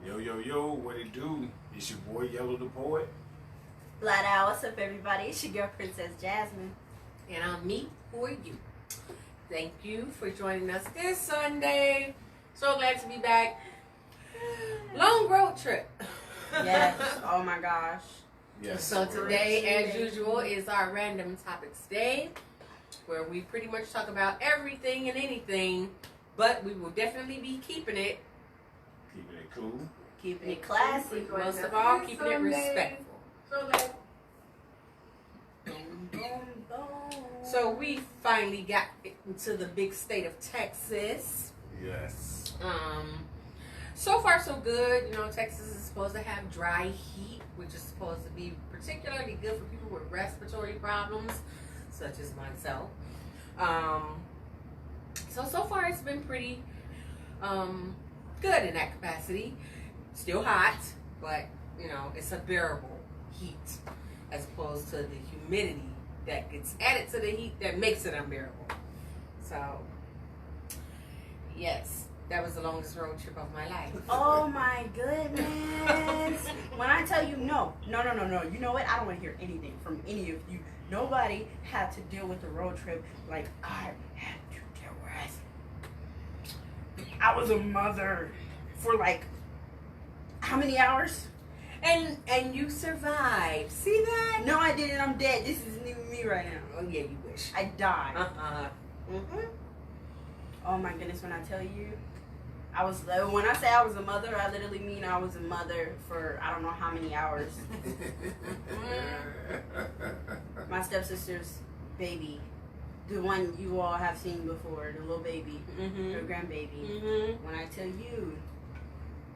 Yo, yo, yo, what it do? It's your boy Yellow the Poet. Flat out, what's up, everybody? It's your girl, Princess Jasmine. And I'm me. Who are you? Thank you for joining us this Sunday. So glad to be back. Long road trip. Yes. Oh my gosh. Yes. So today, as usual, is our random topics day, where we pretty much talk about everything and anything, but we will definitely be keeping it cool. Keeping it classy. Most of all, keeping it respectful. So we finally got into the big state of Texas. Yes. So far so good. You know, Texas is supposed to have dry heat, which is supposed to be particularly good for people with respiratory problems, such as myself. So far it's been pretty good in that capacity. Still hot, but you know, it's a bearable heat as opposed to the humidity that gets added to the heat that makes it unbearable. So yes, that was the longest road trip of my life. Oh my goodness. When I tell you no. You know what? I don't want to hear anything from any of you. Nobody had to deal with the road trip like I had to deal with. I was a mother for like how many hours? And you survived. See that? No, I didn't. I'm dead. This isn't even me right now. Oh yeah, you wish. I died. Mm-hmm. Oh my goodness, when I tell you, when I say I was a mother, I literally mean I was a mother for I don't know how many hours. My stepsister's baby, the one you all have seen before, the little baby, her grandbaby. When I tell you,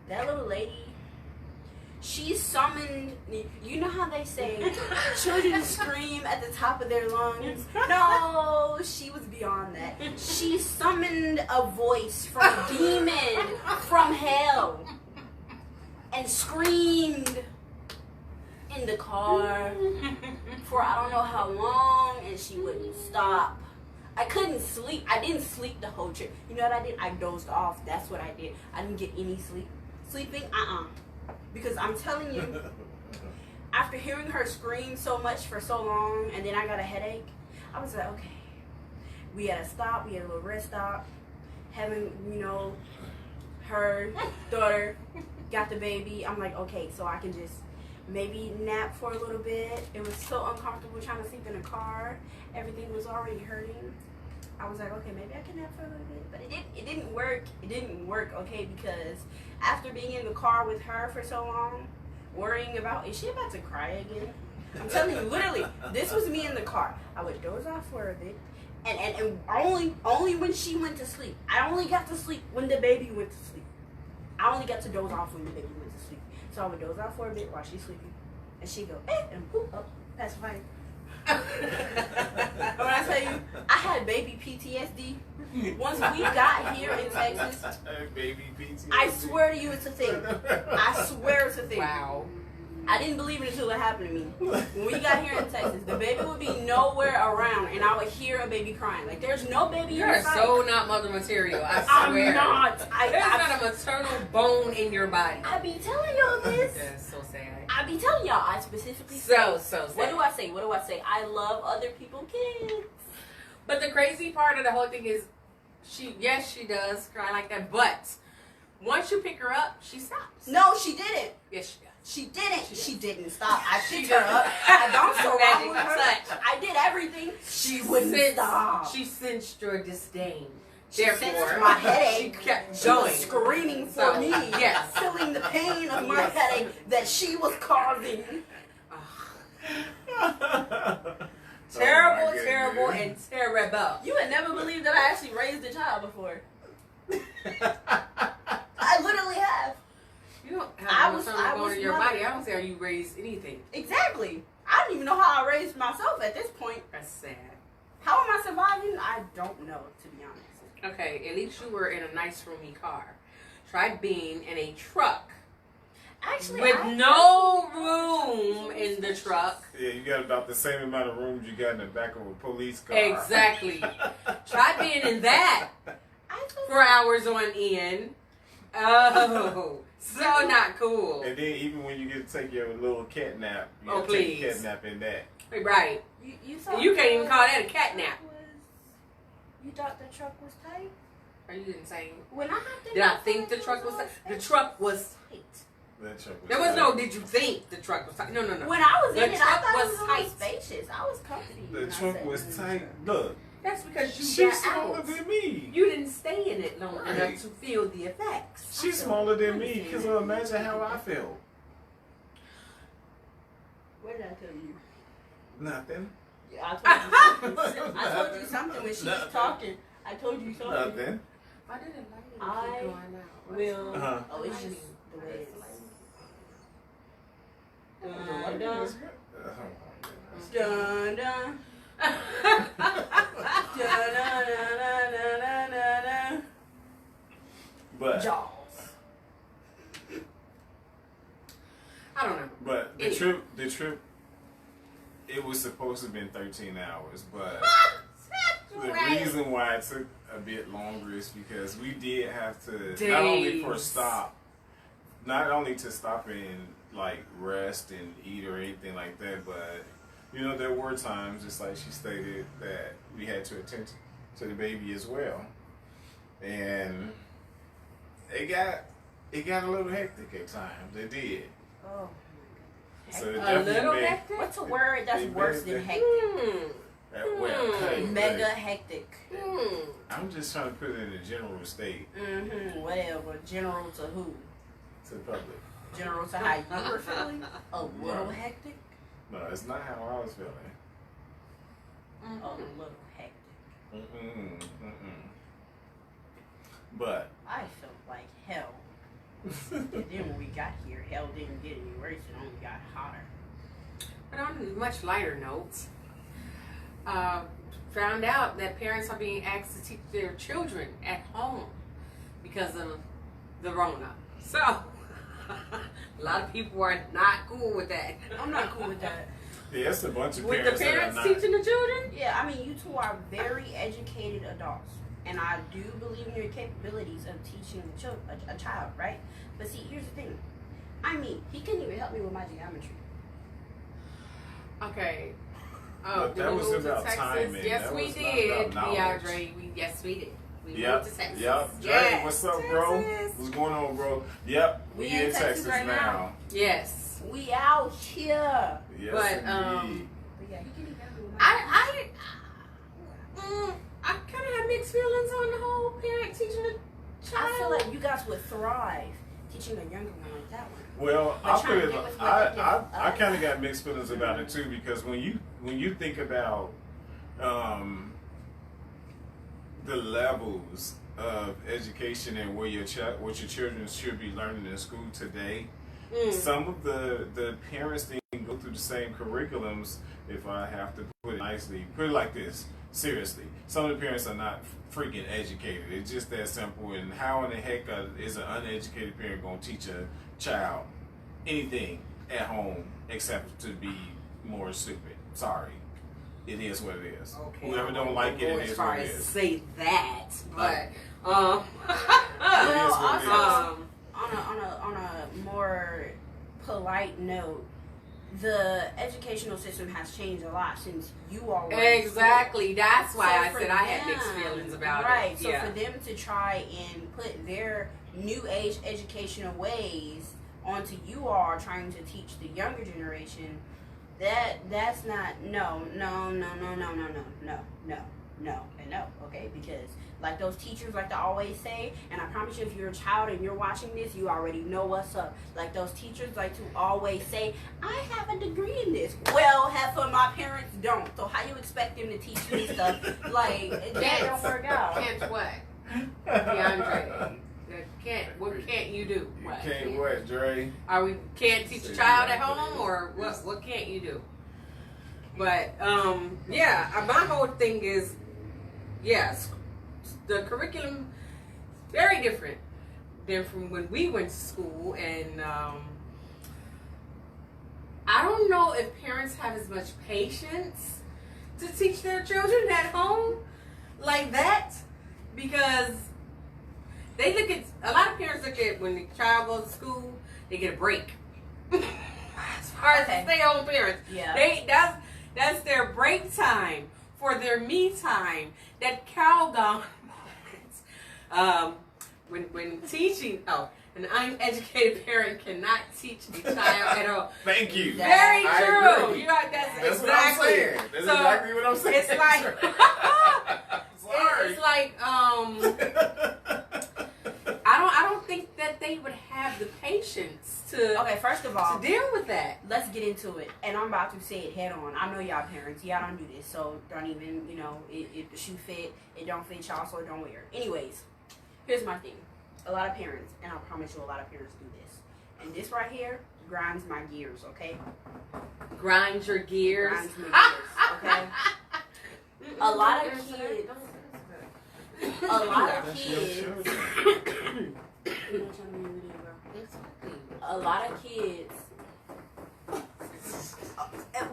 that little lady, she summoned, you know how they say children scream at the top of their lungs? No, she was beyond that. She summoned a voice from a demon from hell and screamed in the car for I don't know how long, and she wouldn't stop. I couldn't sleep. I didn't sleep the whole trip. You know what I did? I dozed off. That's what I did. I didn't get any sleep. Sleeping? Because I'm telling you, after hearing her scream so much for so long, and then I got a headache, I was like, okay. We had a stop. We had a little rest stop. Having, you know, her daughter got the baby. I'm like, okay, so I can just maybe nap for a little bit. It was so uncomfortable trying to sleep in a car. Everything was already hurting. I was like, okay, maybe I can nap for a little bit. But it didn't work. It didn't work, okay, because after being in the car with her for so long, worrying about, is she about to cry again? I'm telling you, literally, this was me in the car. I would doze off for a bit. And only when she went to sleep. I only got to sleep when the baby went to sleep. I only got to doze off when the baby went to sleep. So I would doze off for a bit while she's sleeping. And she'd go, and poop up, pacifying. When I tell you, I had baby PTSD. Once we got here in Texas, Baby PTSD. I swear to you it's a thing. I swear it's a thing. Wow. I didn't believe it until it happened to me. When we got here in Texas, the baby would be nowhere around, and I would hear a baby crying. Like, there's no baby You're inside. so not mother material. I swear. I'm not. There's not a maternal bone in your body. I be telling y'all this. That's so sad. I be telling y'all. I specifically So say. sad. What do I say? What do I say? I love other people's kids. But the crazy part of the whole thing is, she does cry like that, but once you pick her up, she stops. No, she didn't. Yes, she does. She didn't. She didn't stop. I She picked her does. up. I bounced around Magic with her. touch. I did everything. She wouldn't stop. She sensed your disdain. She Therefore, sensed my headache. She kept She was going. screaming for So, me. yes. Feeling the pain of my Yes. headache that she was causing. Terrible, Oh my terrible, goodness. and terrible. You would never believe that I actually raised a child before. I literally have. You don't I have was- no I time going was to your mother- body. I don't see how you raised anything. Exactly. I don't even know how I raised myself at this point. That's sad. How am I surviving? I don't know, to be honest. Okay, at least you were in a nice roomy car. Try being in a truck Actually, with no room in the truck. Yeah, you got about the same amount of rooms you got in the back of a police car. Exactly. Try being in that I feel for hours on end. Oh, So not cool. And then even when you get to take your little cat nap, you Oh, gotta take a please. cat nap in that. Right. You thought You can't even the call that a truck catnap. You thought the truck was tight? Are you insane? When I hopped in, Did I felt think like the it truck was all tight? The spacious. truck was tight. That truck was There was tight. no did you think the truck was tight. No. When I was The in it, I truck thought was it was a tight. little spacious. I was comfy. The when I truck sat was in the tight. truck. Look, That's because you she's got smaller out. than me. You didn't stay in it long Right. enough to feel the effects. She's smaller than me. Because imagine how I felt. What did I tell you? Nothing. Yeah, I told you something. I told you something when she was Nothing. talking. I told you something. Nothing. Why did the lighting I keep going out? will. Uh-huh. Oh, it's just the way it is. Oh, Dun, my dun, goodness. dun, dun. Dun, dun, dun, dun, dun, dun, dun. But Jaws. I don't know. but the Anyway. trip, it was supposed to have been 13 hours, but the Right. reason why it took a bit longer is because we did have to not only for Days. stop, not only to stop and like rest and eat or anything like that, but you know there were times, just like she stated, that we had to attend to the baby as well, and it got a little hectic at times. It did. Oh. So it A definitely little made- hectic? What's a word that's It worse made than the- hectic? Well, hey, Mega hey, hectic. I'm just trying to put it in a general state Whatever. General to who? to the public. General to how you were feeling? A little Right. hectic? No, it's not how I was feeling. A little hectic. But I felt like hell. And then when we got here, hell didn't get any worse. It only got hotter. But on a much lighter note, found out that parents are being asked to teach their children at home because of the Rona. So, a lot of people are not cool with that. I'm not cool with that. yeah, it's a bunch of With parents, the parents that are not. teaching the children? Yeah, I mean, you two are very educated adults. And I do believe in your capabilities of teaching a child, right? But see, here's the thing. I mean, he couldn't even help me with my geometry. Okay. But did that we was move to about Texas? timing. Yes, That we was not did, about knowledge. DeAndre. Yes, we did. We Yep, moved to Texas. yep. Dre, Yes. what's up, bro? Texas. What's going on, bro? Yep, We we in in Texas Texas right now. now. Yes. We out here. Yes, But, indeed. But yeah, he couldn't even help me with my I kind of have mixed feelings on the whole parent teaching a child. I feel like you guys would thrive teaching a younger one like that one. Well, But I trying to put it. get with I what they give I us. kind of got mixed feelings about it too, because when you think about the levels of education and where what your children should be learning in school today, some of the parents didn't go through the same curriculums. If I have to put it nicely, put it like this. Seriously, some of the parents are not freaking educated. It's just that simple. And how in the heck is an uneducated parent going to teach a child anything at home except to be more stupid? Sorry, it is what it is. Okay, Whoever I don't won't like go it, it as is far what it as is. say that, but It Well, is what it is. also, on a more polite note, the educational system has changed a lot since you all were in school. exactly. That's why So I for said I had mixed them- feelings about right, it. so Yeah. for them to try and put their new age educational ways onto you all trying to teach the younger generation, that's not no, okay? Because like those teachers like to always say, and I promise you if you're a child and you're watching this, you already know what's up. Like those teachers like to always say, I have a degree in this. Well, half of my parents don't. So how you expect them to teach me stuff? Like that don't work out. Can't what? DeAndre. What can't you do? You What? can't what, Dre? Are we can't teach a child at home, or what can't you do? But yeah, my whole thing is, yes, the curriculum very different than from when we went to school, and I don't know if parents have as much patience to teach their children at home like that, because They look at, a lot of parents look at when the child goes to school, they get a break. As far as stay-home parents, that's their break time for their me time. That Calgon moment. When teaching, an uneducated parent cannot teach a child at all. Thank you. Very true. Agree. You're right. That's exactly what I'm saying. That's exactly what I'm saying. It's like, Sorry. it's like, I don't think that they would have the patience to. Okay, first of all, to deal with that. Let's get into it, and I'm about to say it head on. I know y'all parents, y'all don't do this, so don't even, if the shoe fit, it don't fit y'all, so don't wear it. Anyways, here's my thing. A lot of parents, and I promise you, a lot of parents do this, and this right here grinds my gears. Okay. Grinds your gears. Grinds my gears. Okay. A lot of kids. A lot of kids. A lot of kids.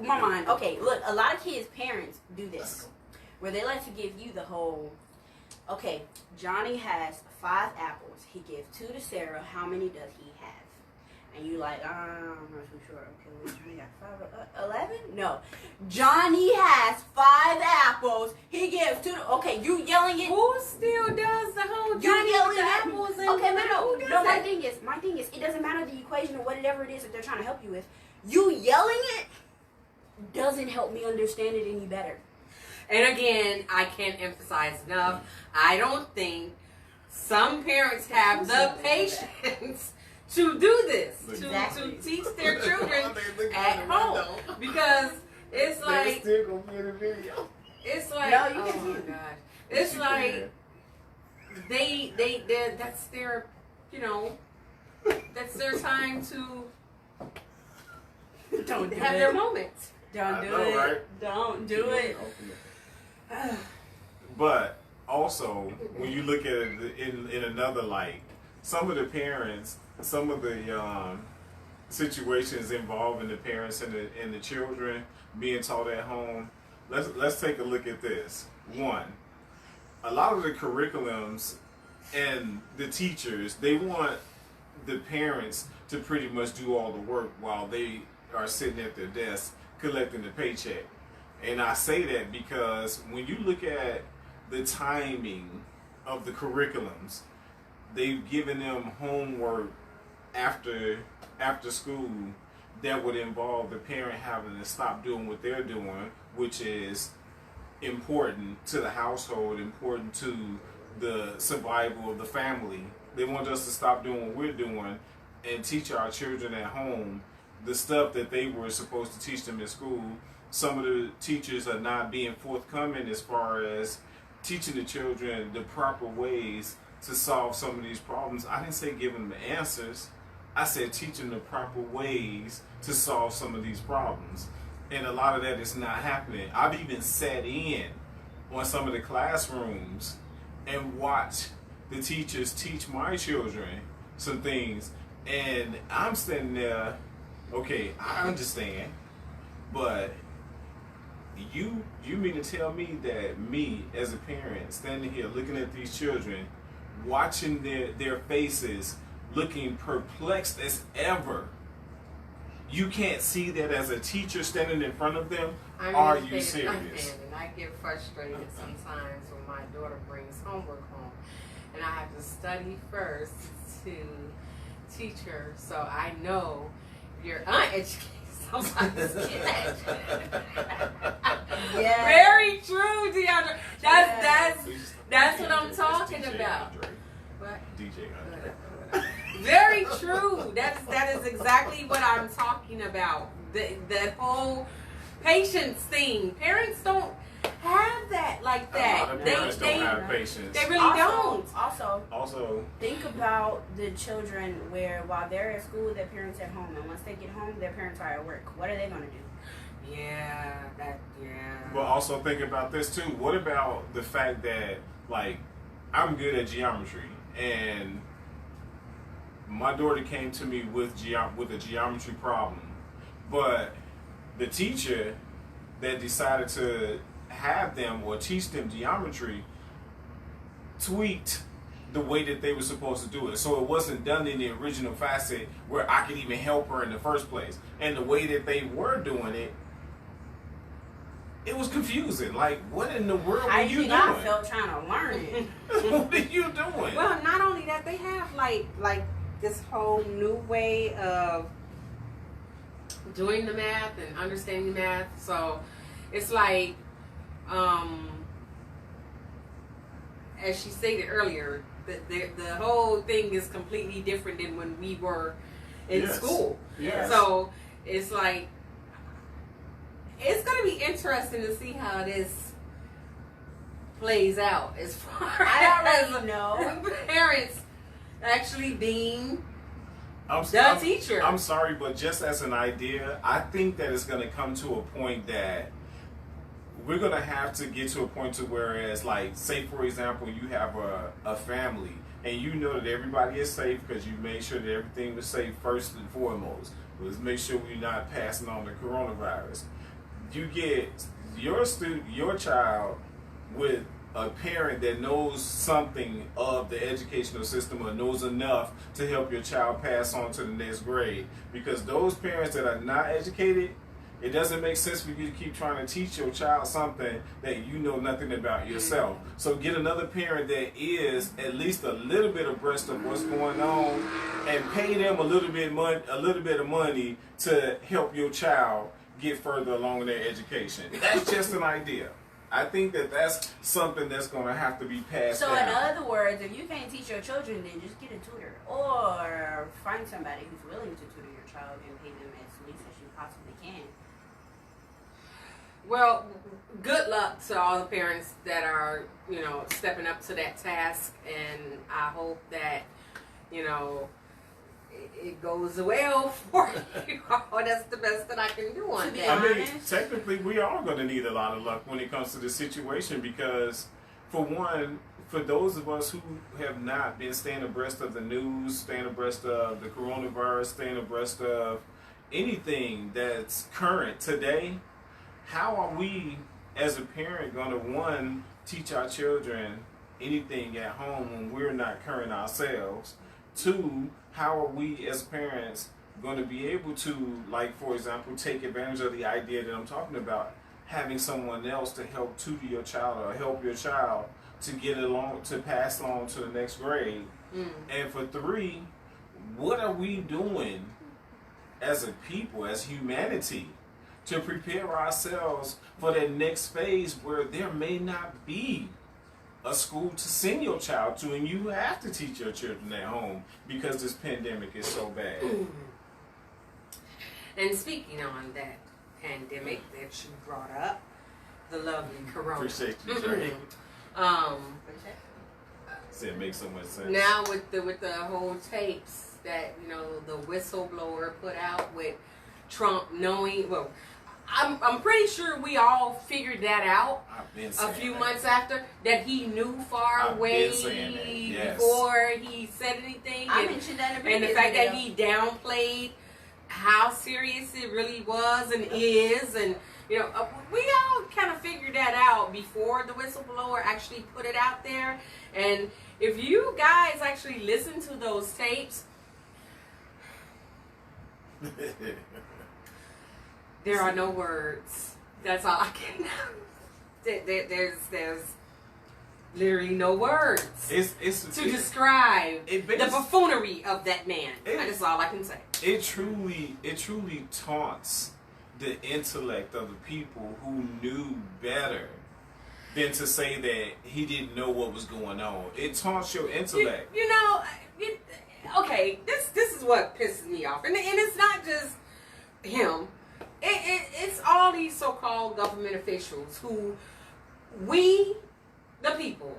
My mind. Okay, look. A lot of kids' parents do this, where they like to give you the whole. Okay, Johnny has 5 apples. He gives 2 to Sarah. How many does he have? And you like, I'm not too sure. Okay, well, Johnny got 5, 11? No. Johnny has 5 apples. He gives 2 to, okay, you yelling it. Who still does the whole You Johnny yelling with the at apples? me. Okay, but no. Who does No, that? my thing is, it doesn't matter the equation or whatever it is that they're trying to help you with. You yelling it doesn't help me understand it any better. And again, I can't emphasize enough, I don't think some parents have the patience to do this, Exactly. to teach their children at home. Because it's like, still gonna be in the video. it's like, No, you oh can my see it. God. It's like, they that's their, that's their time to Don't do have it. their moments. Don't I do know, it. right? Don't do it. But also, when you look at it in another light, some of the parents, some of the situations involving the parents and the children being taught at home. Let's take a look at this. One, a lot of the curriculums and the teachers, they want the parents to pretty much do all the work while they are sitting at their desk collecting the paycheck. And I say that because when you look at the timing of the curriculums, they've given them homework after school that would involve the parent having to stop doing what they're doing, which is important to the household, important to the survival of the family. They want us to stop doing what we're doing and teach our children at home the stuff that they were supposed to teach them in school. Some of the teachers are not being forthcoming as far as teaching the children the proper ways to solve some of these problems. I didn't say give them the answers. I said teach them the proper ways to solve some of these problems. And a lot of that is not happening. I've even sat in on some of the classrooms and watched the teachers teach my children some things. And I'm standing there, okay, I understand, but you mean to tell me that me as a parent standing here looking at these children, watching their faces looking perplexed as ever, you can't see that as a teacher standing in front of them? Are you serious? I get frustrated sometimes when my daughter brings homework home and I have to study first to teach her, so I know you're uneducated. Somebody's kid. Yeah. Very true, DeAndre. That's what I'm talking about. What? DJ. Very true. That is exactly what I'm talking about. The whole patience thing. Parents don't have that like that. A lot of parents don't have patience. They really don't. Also, think about the children where while they're at school, their parents at home, and once they get home, their parents are at work. What are they gonna do? Yeah. But also think about this too. What about the fact that, like, I'm good at geometry, and my daughter came to me with a geometry problem, but the teacher that decided to have them or teach them geometry tweaked the way that they were supposed to do it. So it wasn't done in the original facet where I could even help her in the first place. And the way that they were doing it, it was confusing. Like, what in the world were you doing? I felt trying to learn it. What are you doing? Well, not only that, they have like this whole new way of doing the math and understanding the math. So it's like, as she stated earlier, the whole thing is completely different than when we were in school. Yes. So it's like, it's going to be interesting to see how this plays out as far I already know parents actually being I'm teacher. I'm sorry, but just as an idea, I think that it's going to come to a point that we're going to have to get to a point to whereas, like, say for example, you have a family and you know that everybody is safe because you made sure that everything was safe first and foremost. Let's make sure we're not passing on the coronavirus. You get your child with a parent that knows something of the educational system or knows enough to help your child pass on to the next grade. Because those parents that are not educated, it doesn't make sense for you to keep trying to teach your child something that you know nothing about yourself. So get another parent that is at least a little bit abreast of what's going on and pay them a little bit of money to help your child get further along in their education. That's just an idea. I think that that's something that's going to have to be passed down. So in other words, if you can't teach your children, then just get a tutor or find somebody who's willing to tutor your child and pay them as least as you possibly can. Well, good luck to all the parents that are, stepping up to that task, and I hope that, it goes well for you. That's the best that I can do on that. I mean, technically, we are going to need a lot of luck when it comes to this situation because, for one, for those of us who have not been staying abreast of the news, staying abreast of the coronavirus, staying abreast of anything that's current today, how are we as a parent going to, one, teach our children anything at home when we're not current ourselves? Two, how are we as parents going to be able to, like, for example, take advantage of the idea that I'm talking about, having someone else to help tutor your child or help your child to get along, to pass along to the next grade? And for three, what are we doing as a people, as humanity, to prepare ourselves for that next phase where there may not be a school to send your child to, and you have to teach your children at home because this pandemic is so bad. And speaking on that pandemic that you brought up, the lovely corona. Appreciate you, Trey. Said it makes so much sense. Now with the whole tapes that the whistleblower put out with Trump knowing, well, I'm pretty sure we all figured that out a few months after, that he knew far away before he said anything. I mentioned that in a previous and the fact video. that he downplayed how serious it really was and is, and we all kind of figured that out before the whistleblower actually put it out there. And if you guys actually listen to those tapes, there are no words. That's all I can. There's literally no words to describe the buffoonery of that man. That's all I can say. It truly taunts the intellect of the people who knew better than to say that he didn't know what was going on. It taunts your intellect. Okay, this is what pisses me off, and it's not just him. It's all these so-called government officials who we, the people,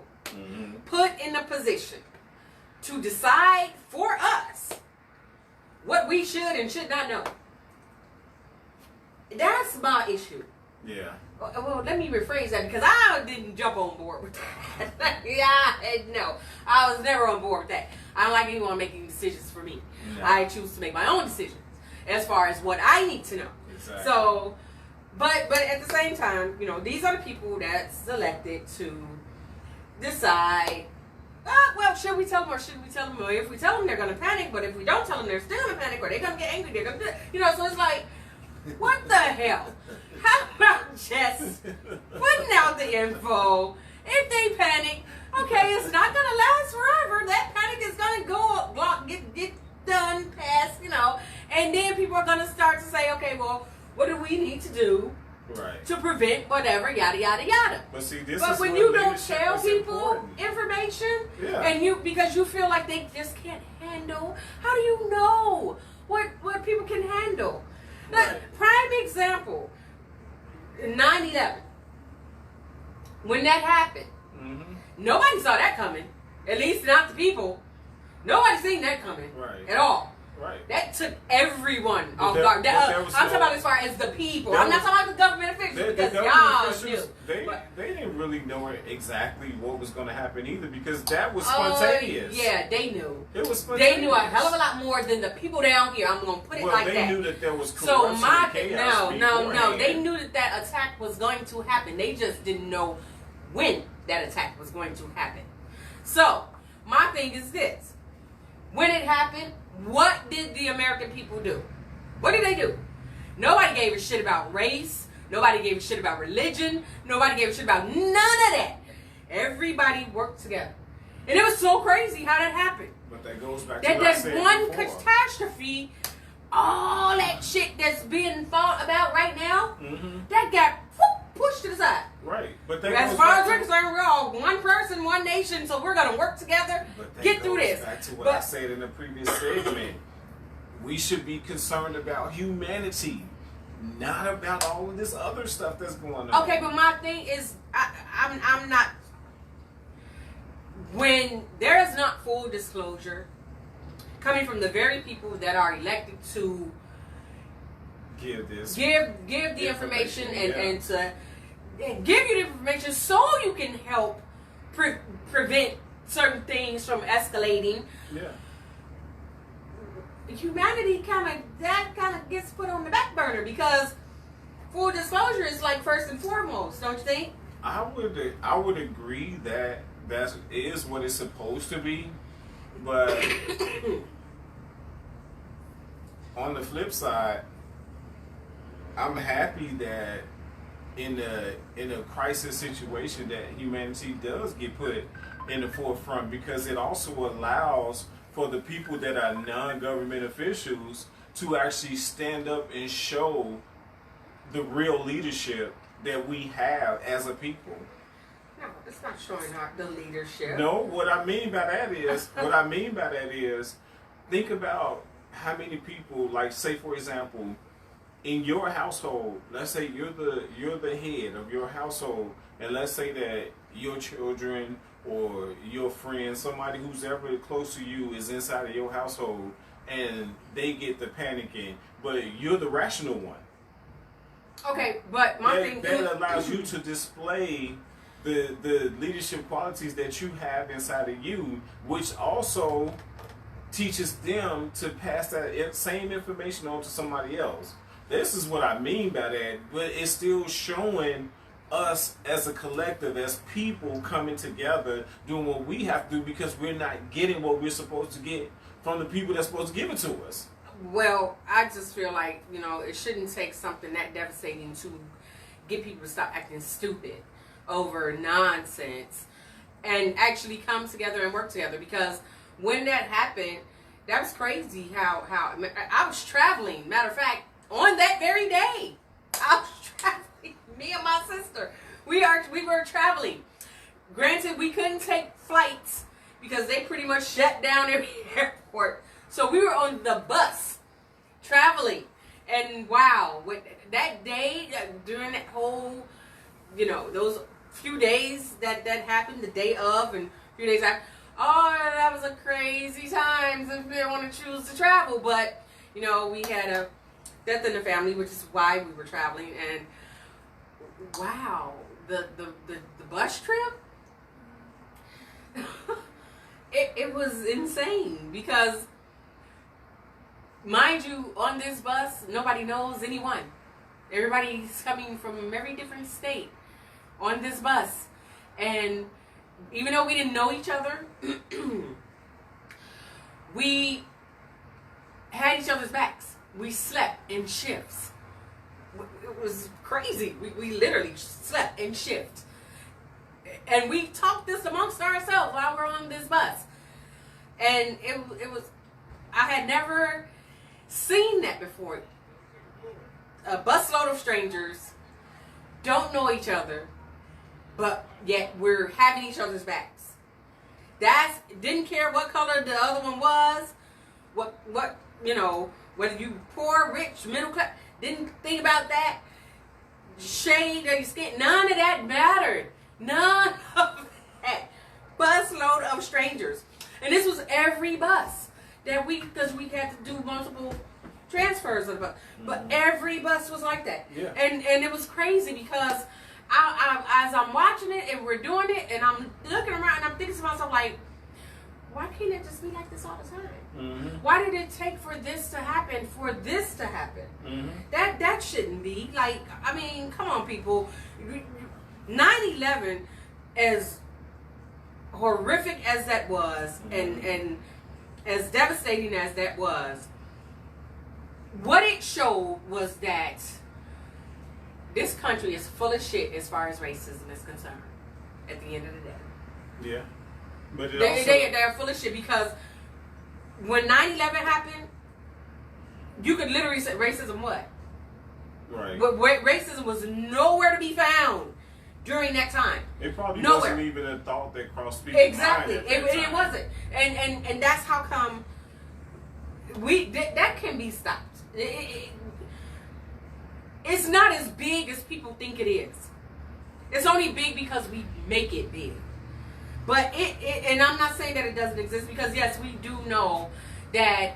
put in a position to decide for us what we should and should not know. That's my issue. Yeah. Well, let me rephrase that, because I didn't jump on board with that. No, I was never on board with that. I don't like anyone making decisions for me. No. I choose to make my own decisions as far as what I need to know. Exactly. So, but at the same time, these are the people that's elected to decide well, should we tell them or shouldn't we tell them? Well, if we tell them, they're going to panic. But if we don't tell them, they're still going to panic. Or they're going to get angry. They're going to, you know. So it's like, what the hell? How about just putting out the info? If they panic, okay, it's not going to last forever. That panic is going to go get done, past, you know. And then people are going to start to say, okay, well, what do we need to do? Right. To prevent whatever, yada yada yada. But see, this but is when where you don't leadership tell is people important. information, Yeah. and because you feel like they just can't handle, how do you know what people can handle? Like, Right. prime example, 9/11. When that happened, nobody saw that coming. At least not the people. Nobody seen that coming Right. at all. Right. That took everyone off But guard. I'm was talking no- about as far as the people. there I'm not was- talking about the government officials The because government y'all officials, knew. they didn't really know exactly what was going to happen either, because that was spontaneous. Yeah, they knew. It was spontaneous. They knew a hell of a lot more than the people down here. I'm going to put it like they that. knew that there was So corruption my and chaos no. beforehand. They knew that attack was going to happen. They just didn't know when that attack was going to happen. So my thing is this: when it happened, what did the American people do? What did they do? Nobody gave a shit about race. Nobody gave a shit about religion. Nobody gave a shit about none of that. Everybody worked together. And it was so crazy how that happened. But that goes back to That what I there's said one before. catastrophe, all that shit that's being fought about right now, that got pushed to the side. Right. But that As goes far back as we're to- concerned, we're all one person, one nation, so we're going to work together, But that get through goes this. Back to what But- I said in the previous segment. We should be concerned about humanity, not about all of this other stuff that's going on. Okay, but my thing is, I'm not. When there is not full disclosure coming from the very people that are elected to give this. give the information and, yeah. and to give you the information so you can help prevent certain things from escalating. Yeah. Humanity kind of gets put on the back burner because full disclosure is like first and foremost, don't you think? I would agree that that is what it's supposed to be, but on the flip side, I'm happy that in a crisis situation that humanity does get put in the forefront, because it also allows for the people that are non-government officials to actually stand up and show the real leadership that we have as a people. No, it's not showing the leadership. No, what I mean by that is, think about how many people, like, say for example, in your household, let's say you're the head of your household, and let's say that your children or your friend, somebody who's ever close to you, is inside of your household, and they get the panicking, but you're the rational one. Okay, but my thing that allows you to display the leadership qualities that you have inside of you, which also teaches them to pass that same information on to somebody else. This is what I mean by that, but it's still showing us as a collective, as people coming together, doing what we have to do, because we're not getting what we're supposed to get from the people that's supposed to give it to us. Well, I just feel like, it shouldn't take something that devastating to get people to stop acting stupid over nonsense and actually come together and work together. Because when that happened, that was crazy how I was traveling. Matter of fact, on that very day, I was traveling. Me and my sister, we were traveling. Granted, we couldn't take flights because they pretty much shut down every airport. So we were on the bus traveling. And wow, that day, during that whole, those few days that happened, the day of and a few days after, that was a crazy time if you didn't want to choose to travel. But, we had a death in the family, which is why we were traveling. And wow, the bus trip, it was insane because, mind you, on this bus, nobody knows anyone. Everybody's coming from every different state on this bus. And even though we didn't know each other, we had each other's backs. We slept in shifts. It was crazy. We literally slept in shifts. And we talked this amongst ourselves while we're on this bus. And it was, I had never seen that before. A busload of strangers, don't know each other, but yet we're having each other's backs. Didn't care what color the other one was, what you know, whether you poor, rich, middle class, didn't think about that. Shade of your skin, none of that mattered. None of that. Busload of strangers. And this was every bus that because we had to do multiple transfers of the bus. But every bus was like that. Yeah. And it was crazy because as I'm watching it and we're doing it and I'm looking around and I'm thinking to myself like, why can't it just be like this all the time? Mm-hmm. Why did it take for this to happen? Mm-hmm. That shouldn't be. Like, I mean, come on, people. 9/11, as horrific as that was, and as devastating as that was, what it showed was that this country is full of shit as far as racism is concerned. At the end of the day, Yeah, but they're full of shit because when 9/11 happened, you could literally say racism what? Right. But racism was nowhere to be found during that time. It probably Nowhere. wasn't even a thought that crossed people's Exactly. mind at that It time. wasn't. And that's how come that can be stopped. It's not as big as people think it is. It's only big because we make it big. But and I'm not saying that it doesn't exist because yes, we do know that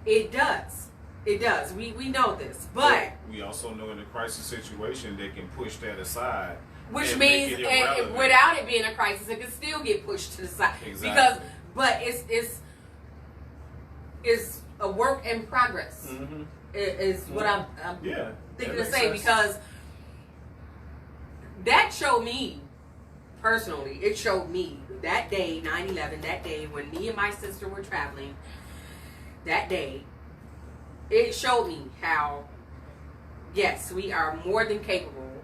it does. It does. We know this. But we also know in a crisis situation they can push that aside. which and means make it irrelevant. without it being a crisis, it can still get pushed to the side. Exactly. But it's a work in progress. Mm-hmm. Is what I'm Yeah, thinking that to makes say sense. because that showed me personally. It showed me that day, 9/11. That day when me and my sister were traveling. That day, it showed me how yes, we are more than capable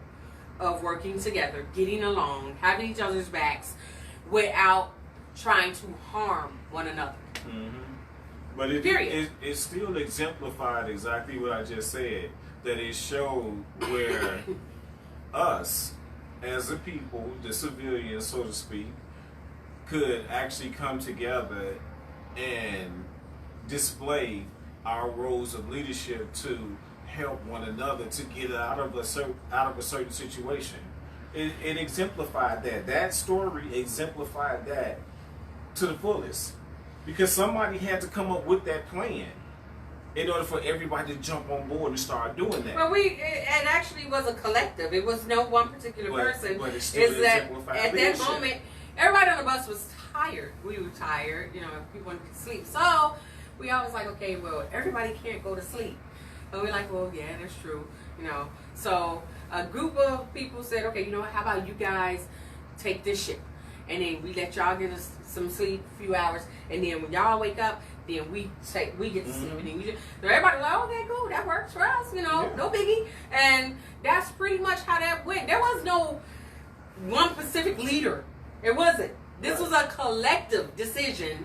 of working together, getting along, having each other's backs, without trying to harm one another. Mm-hmm. But it still exemplified exactly what I just said. That it showed where us, as a people, the civilians, so to speak, could actually come together and display our roles of leadership to help one another to get out of a certain situation. It exemplified that. That story exemplified that to the fullest. Because somebody had to come up with that plan in order for everybody to jump on board and start doing that. Well, it actually was a collective. It was no one particular person. But it still Is that exemplified at leadership. that moment, everybody on the bus was tired. We were tired. You know, people wanted to sleep. So we always like, okay, well, everybody can't go to sleep. And we're like, well, yeah, that's true. You know, so a group of people said, okay, you know what? How about you guys take this ship, and then we let y'all get us some sleep, a few hours, and then when y'all wake up, then we get to sleep. And then so everybody's like, okay, cool, that works for us. You know, no biggie. And that's pretty much how that went. There was no one specific leader. It wasn't. This was a collective decision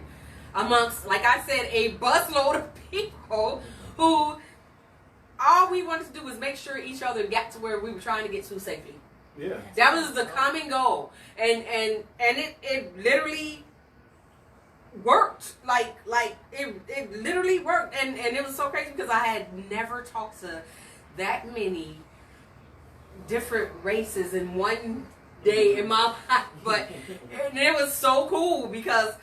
amongst, like I said, a busload of people who all we wanted to do was make sure each other got to where we were trying to get to safely. Yeah. That was the common goal. And it literally worked. Like it literally worked. And it was so crazy because I had never talked to that many different races in one day in my life. But and it was so cool because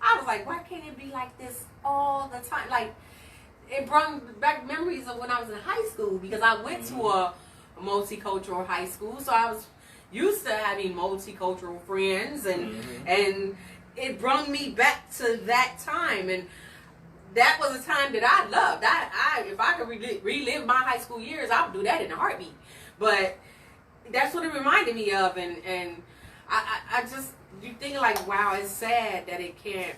I was like, why can't it be like this all the time? Like, it brought back memories of when I was in high school because I went to a multicultural high school, so I was used to having multicultural friends, and it brought me back to that time, and that was a time that I loved. If I could relive my high school years, I would do that in a heartbeat. But that's what it reminded me of, and I just you think like, wow, it's sad that it can't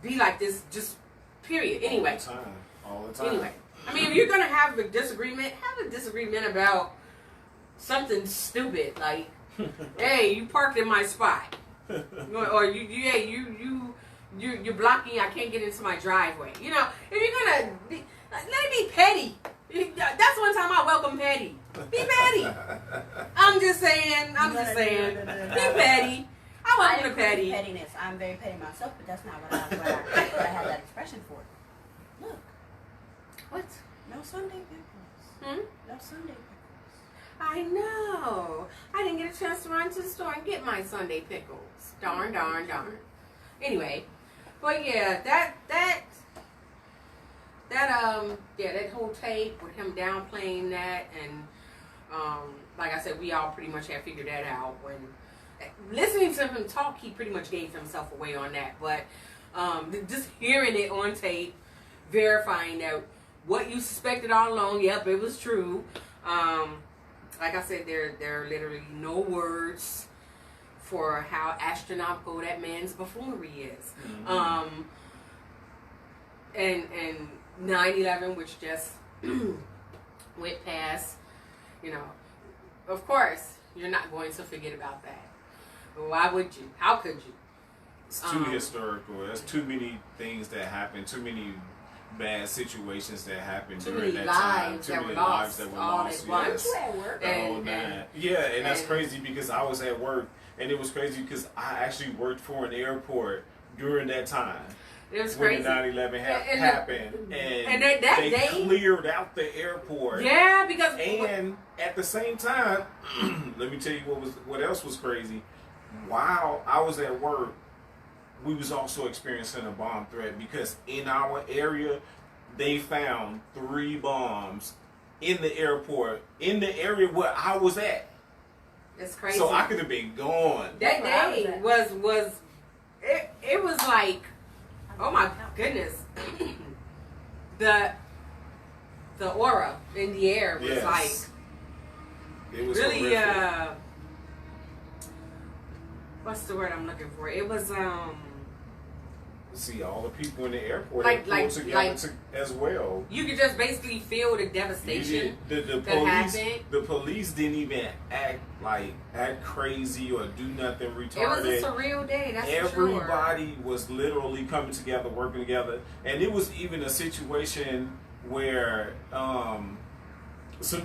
be like this, just period. Anyway. All the time. Anyway. I mean, if you're going to have a disagreement about something stupid, like, hey, you parked in my spot. Or you're blocking, I can't get into my driveway. You know, if you're going to let it be petty. That's one time I welcome petty. Be petty. I'm just saying. Be petty. I welcome the petty. Pettiness. I'm very petty myself, but that's not what I had that expression for. Look. What? No Sunday pickles. No Sunday pickles. I know. I didn't get a chance to run to the store and get my Sunday pickles. Darn. Anyway, but yeah, that whole tape with him downplaying that, and like I said, we all pretty much had figured that out. When listening to him talk, he pretty much gave himself away on that. But just hearing it on tape, verifying that what you suspected all along, yep, it was true. Like I said, there are literally no words for how astronomical that man's buffoonery is. Mm-hmm. And 9/11, which just went past, you know, of course, you're not going to forget about that. Why would you? How could you? It's too historical. There's too many things that happen, too many bad situations that happened during that time. Too many lives that were lost. Yes. And that's crazy because I was at work, and it was crazy because I actually worked for an airport during that time. It was when crazy. the 9/11 happened, and that they day cleared out the airport. Yeah, because at the same time, let me tell you what else was crazy. While I was at work, we was also experiencing a bomb threat because in our area, they found 3 bombs in the airport in the area where I was at. It's crazy. So I could have been gone. That day was it was like, oh my goodness, the aura in the air was like, it was really horrific. What's the word I'm looking for? It was see all the people in the airport like together as well. You could just basically feel the devastation The police didn't even act crazy or do nothing retarded. It was a surreal day. That's Everybody was literally coming together, working together, and it was even a situation where some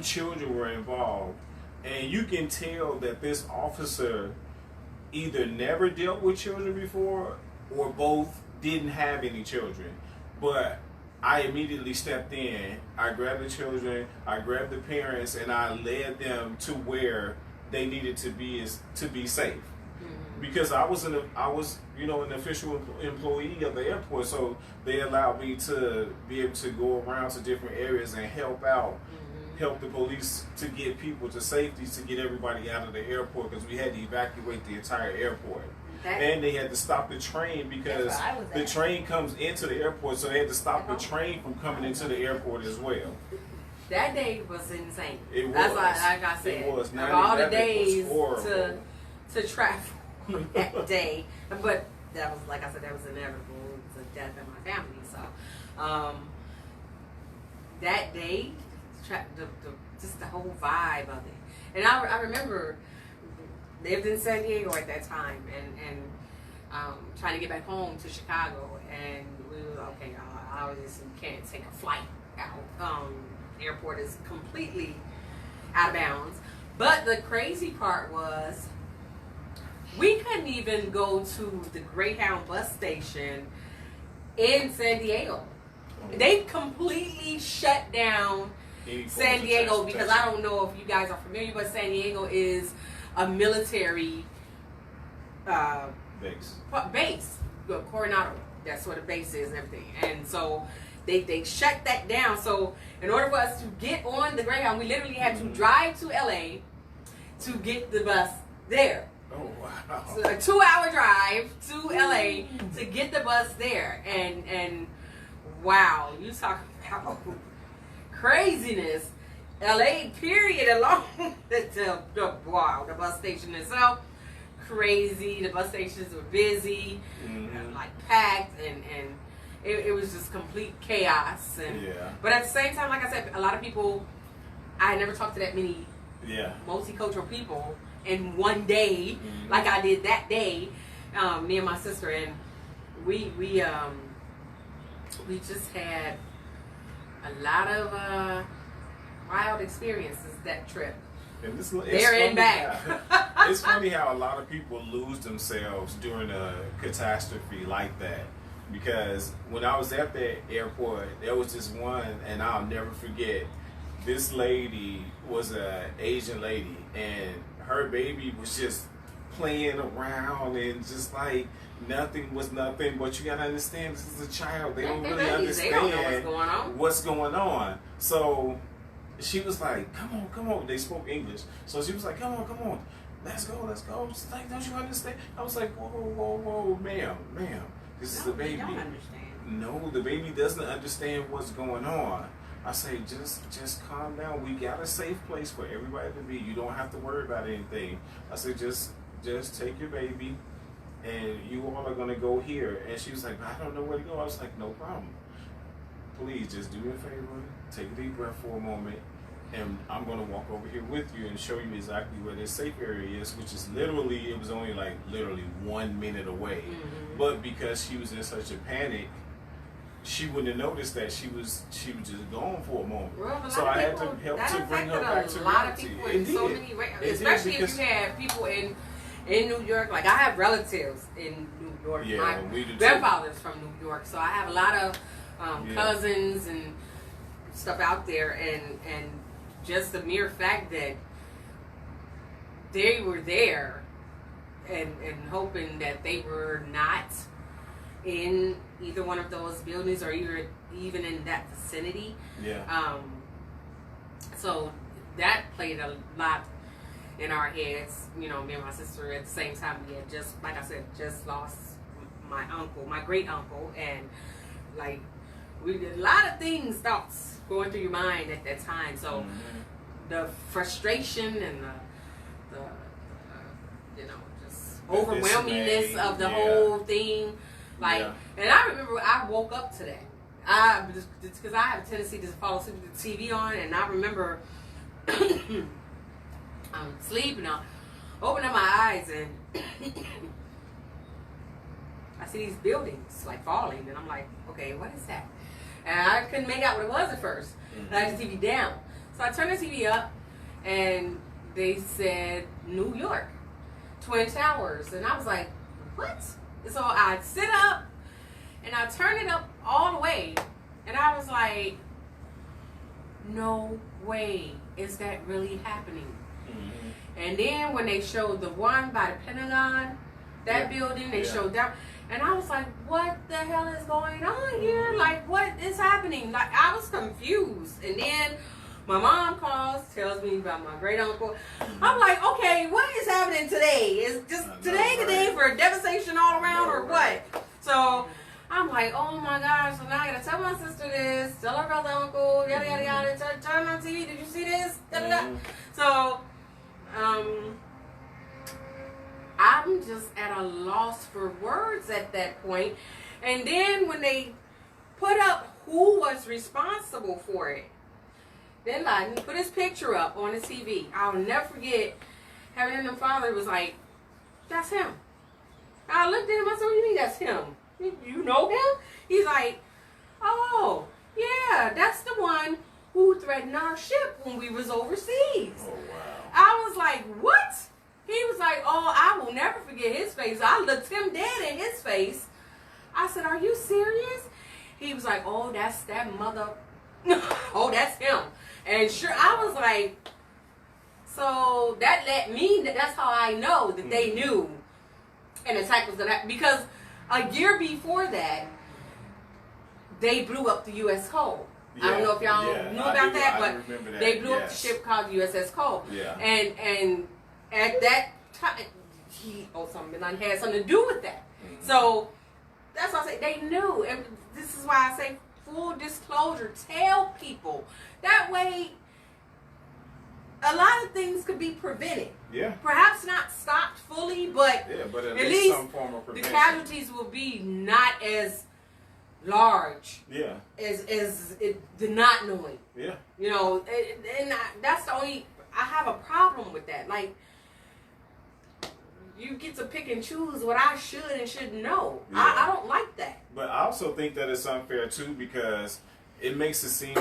children were involved, and you can tell that this officer either never dealt with children before or both didn't have any children. But I immediately stepped in. I grabbed the children, I grabbed the parents, and I led them to where they needed to be safe. Mm-hmm. Because I was an official employee of the airport, so they allowed me to be able to go around to different areas and help out. Help the police to get people to safety, to get everybody out of the airport, because we had to evacuate the entire airport. And they had to stop the train because the train comes into the airport, so they had to stop the train from coming into the airport as well. That day was insane. It was. That's like I said. It was. Of all the days to travel that day, but that was, like I said, that was inevitable. It was the death of my family. So that day, just the whole vibe of it. And I remember lived in San Diego at that time, and trying to get back home to Chicago, and we were okay. Obviously, we can't take a flight out. Airport is completely out of bounds. But the crazy part was we couldn't even go to the Greyhound bus station in San Diego. They completely shut down San Diego, because I don't know if you guys are familiar, but San Diego is a military base. Coronado, that's where the base is and everything. And so they shut that down. So in order for us to get on the Greyhound, we literally had to drive to LA to get the bus there. Oh wow! So a 2-hour drive to LA to get the bus there, and wow, you talking about craziness. LA period alone. The bus station itself, crazy. The bus stations were busy, like packed, and it was just complete chaos. And but at the same time, like I said, a lot of people. I never talked to that many multicultural people in one day, like I did that day. Me and my sister, and we just had a lot of wild experiences that trip. And there and back. It's funny how a lot of people lose themselves during a catastrophe like that. Because when I was at the airport, there was this one, and I'll never forget. This lady was an Asian lady, and her baby was just playing around and just like nothing was nothing. But you gotta understand, this is a child. They don't really understand they don't know what's going on. So she was like, come on. They spoke English. So she was like, come on. Let's go. She's like, don't you understand? I was like, whoa, ma'am. This is the baby. Don't understand. No, the baby doesn't understand what's going on. I say, just calm down. We got a safe place for everybody to be. You don't have to worry about anything. I said, just take your baby, and you all are gonna go here. And she was like, I don't know where to go. I was like, no problem. Please just do me a favor. Take a deep breath for a moment, and I'm gonna walk over here with you and show you exactly where this safe area is, which is literally, it was only like literally 1 minute away. But because she was in such a panic, she wouldn't have noticed that she was just gone for a moment. Well, so I had to help to bring her back to reality. A lot of people in so many ways, especially if you have people in New York. Like I have relatives in New York. My grandfather's from New York, so I have a lot of cousins and stuff out there, and just the mere fact that they were there and hoping that they were not in either one of those buildings or even in that vicinity. So that played a lot in our heads. You know, me and my sister at the same time, we had just, like I said, just lost my great uncle, and like we did a lot of thoughts going through your mind at that time. So the frustration and the you know, just overwhelmingness of the whole thing. Like, and I remember I woke up to that. Just because I have a tendency to fall asleep with the TV on, and I remember I'm sleeping, I open up my eyes, and I see these buildings like falling, and I'm like, okay, what is that? And I couldn't make out what it was at first. And I had the TV down, so I turned the TV up, and they said New York, Twin Towers, and I was like, what? So I sit up and I turn it up all the way, and I was like, no way is that really happening. And then when they showed the one by the Pentagon, that building, they showed that, and I was like, what the hell is going on here? Like, what is happening? Like, I was confused. And then my mom calls, tells me about my great uncle. I'm like, okay, what is happening today? Is just today the day for devastation all around, or what? So I'm like, oh my gosh, so now I gotta tell my sister this, tell her brother, uncle, yada yada yada, turn on TV, did you see this? Da, da, da. So I'm just at a loss for words at that point. And then when they put up who was responsible for it, then Laden put his picture up on the TV. I'll never forget having the father was like, that's him. I looked at him, I said, what do you mean that's him? You know him? He's like, oh, yeah, that's the one who threatened our ship when we was overseas. Oh, wow. I was like, what? He was like, oh, I will never forget his face. I looked him dead in his face. I said, are you serious? He was like, oh, that's that mother. Oh, that's him. And sure, I was like, so that let me, that's how I know that they knew an attack was going to happen. Because a year before that, they blew up the U.S. Cole. I don't know if y'all knew about that, but they blew up the ship called USS Cole. And at that time, Osama bin Laden had something to do with that. So that's why I say they knew. And this is why I say full disclosure. Tell people. That way, a lot of things could be prevented. Yeah. Perhaps not stopped fully, but at least some form of the prevention. casualties will be not as large. Yeah. As the not knowing. Yeah. You know, and that's the only. I have a problem with that. Like, you get to pick and choose what I should and shouldn't know. Yeah. I don't like that. But I also think that it's unfair too, because it makes it seem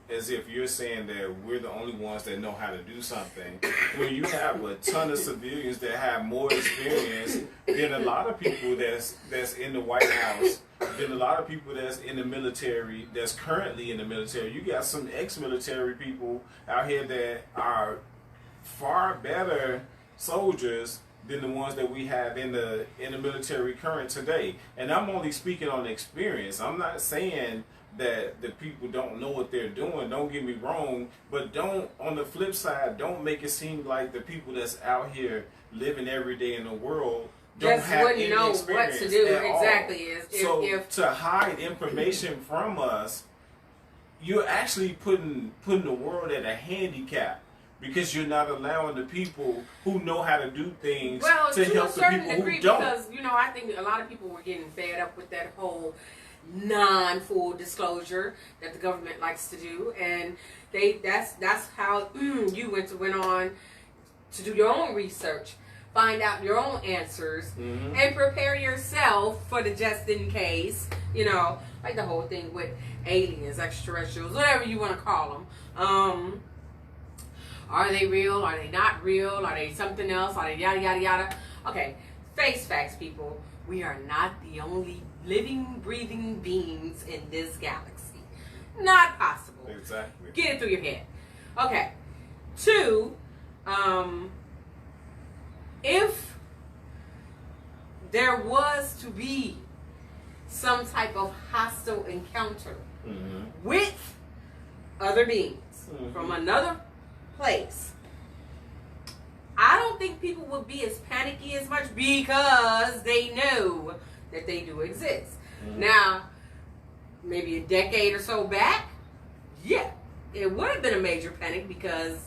as if you're saying that we're the only ones that know how to do something, when you have a ton of civilians that have more experience than a lot of people that's in the White House, than a lot of people that's in the military, that's currently in the military. You got some ex-military people out here that are far better soldiers than the ones that we have in the military current today. And I'm only speaking on experience. I'm not saying that the people don't know what they're doing. Don't get me wrong, but on the flip side, don't make it seem like the people that's out here living every day in the world don't just have wouldn't any know experience what to do. at Exactly. all. If To hide information from us, you're actually putting the world at a handicap, because you're not allowing the people who know how to do things to help the people who don't. Because, I think a lot of people were getting fed up with that whole non-full disclosure that the government likes to do, and that's how you went on to do your own research, find out your own answers, and prepare yourself for the just in case. Like the whole thing with aliens, extraterrestrials, whatever you want to call them. Are they real? Are they not real? Are they something else? Are they yada yada yada? Okay, face facts, people. We are not the only living, breathing beings in this galaxy. Not possible. Exactly. Get it through your head. Okay. 2, if there was to be some type of hostile encounter with other beings from another place, I don't think people would be as panicky as much, because they know that they do exist. Now, maybe a decade or so back, yeah, it would have been a major panic, because,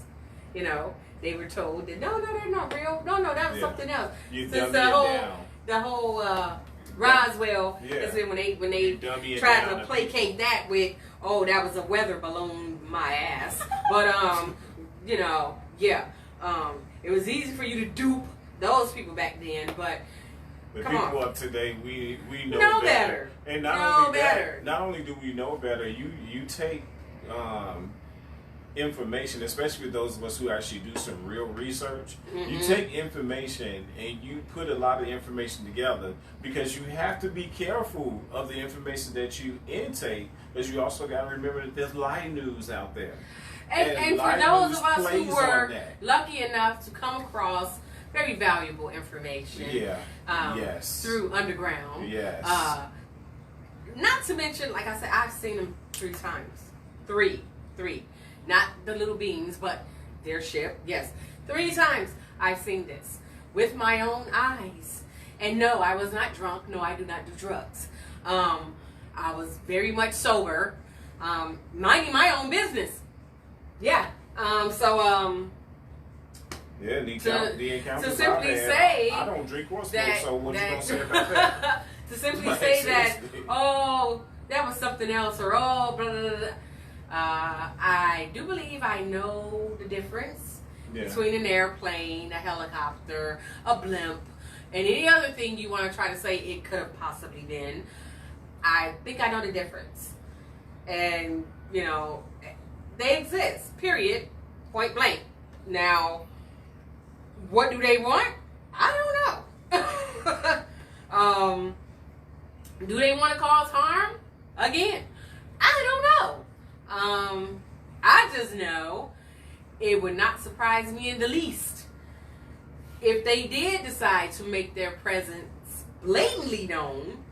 they were told that no, they're not real. No, that was something else. Since the whole Roswell, is when they tried to placate that with, oh, that was a weather balloon, my ass. But it was easy for you to dupe those people back then, but the come people on. of today, we know better. And not only do we know better, you take information, especially those of us who actually do some real research. You take information and you put a lot of information together, because you have to be careful of the information that you intake, because you also got to remember that there's lie news out there. And for those of us who were lucky enough to come across very valuable information through underground. Yes. Not to mention, like I said, I've seen them 3 times. Three. Not the little beings, but their ship. Yes. 3 times I've seen this with my own eyes. And no, I was not drunk. No, I do not do drugs. I was very much sober, minding my own business. Yeah. Yeah, the encounters to simply say I don't drink or smoke, that, so what you gonna say about that? To simply say that, oh, that was something else, or oh, blah, blah, blah. I do believe I know the difference between an airplane, a helicopter, a blimp, and any other thing you want to try to say it could have possibly been. I think I know the difference. And, they exist, period, point blank. Now, what do they want? I don't know. Do they want to cause harm? Again, I don't know. I just know it would not surprise me in the least if they did decide to make their presence blatantly known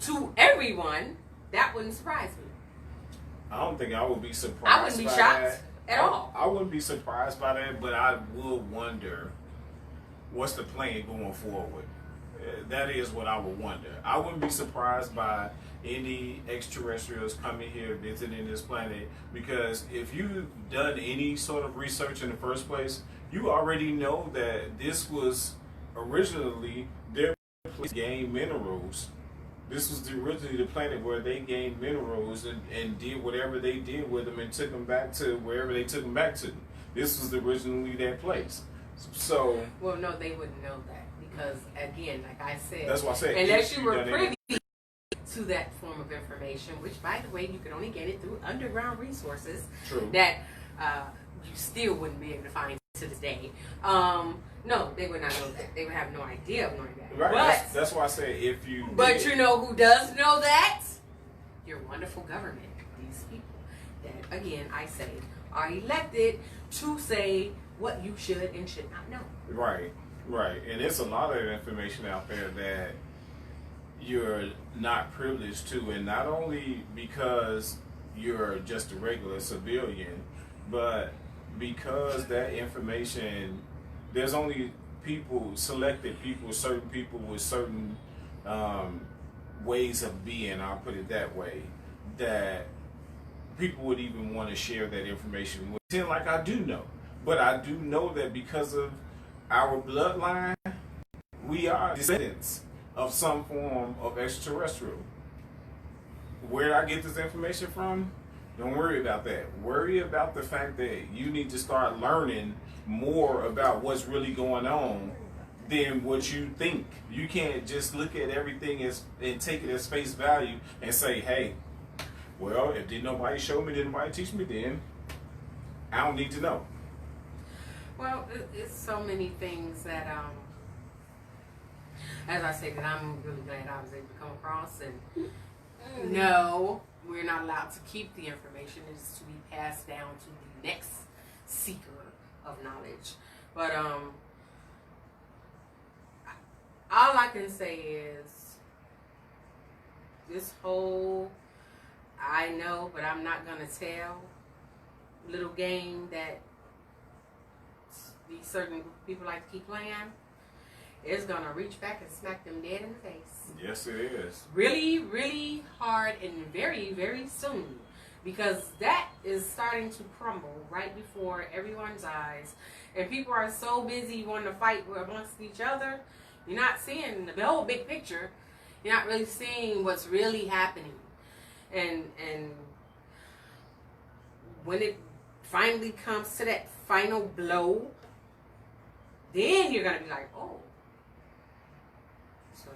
to everyone. That wouldn't surprise me. I don't think I would be surprised. I wouldn't be shocked at all. I wouldn't be surprised by that, but I would wonder what's the plan going forward. that is what I would wonder. I wouldn't be surprised by any extraterrestrials coming here visiting this planet, because if you've done any sort of research in the first place, you already know that this was originally their place to gain minerals. This was originally the planet where they gained minerals and did whatever they did with them and took them back to wherever they took them back to. This was originally their place. So, well, no, they wouldn't know that because, again, like I said, that's why I said, unless you were privy to that form of information, which, by the way, you can only get it through underground resources. True. That you still wouldn't be able to find to this day. No, they would not know that. They would have no idea of knowing that. Right. But, that's why I said if you. But you know who does know that? Your wonderful government. These people that, again, I say, are elected to say what you should and should not know. Right. Right. And it's a lot of information out there that you're not privileged to, and not only because you're just a regular civilian, but because that information, there's only selected people, certain people with certain ways of being, I'll put it that way, that people would even want to share that information with. Like I do know, but I do know that because of our bloodline, we are descendants of some form of extraterrestrial. Where I get this information from, don't worry about that. Worry about the fact that you need to start learning more about what's really going on than what you think. You can't just look at everything and take it as face value and say, hey, well, if did nobody show me, did nobody teach me, then I don't need to know. Well, it's so many things that, as I say, that I'm really glad I was able to come across. And no, we're not allowed to keep the information. It's to be passed down to the next seeker of knowledge. But all I can say is this whole I know, but I'm not going to tell little game that these certain people like to keep playing is going to reach back and smack them dead in the face. Yes, it is. Really, really hard and very, very soon. Because that is starting to crumble right before everyone's eyes. And people are so busy wanting to fight amongst each other, you're not seeing the whole big picture. You're not really seeing what's really happening. And when it finally comes to that final blow, then you're gonna be like, oh, so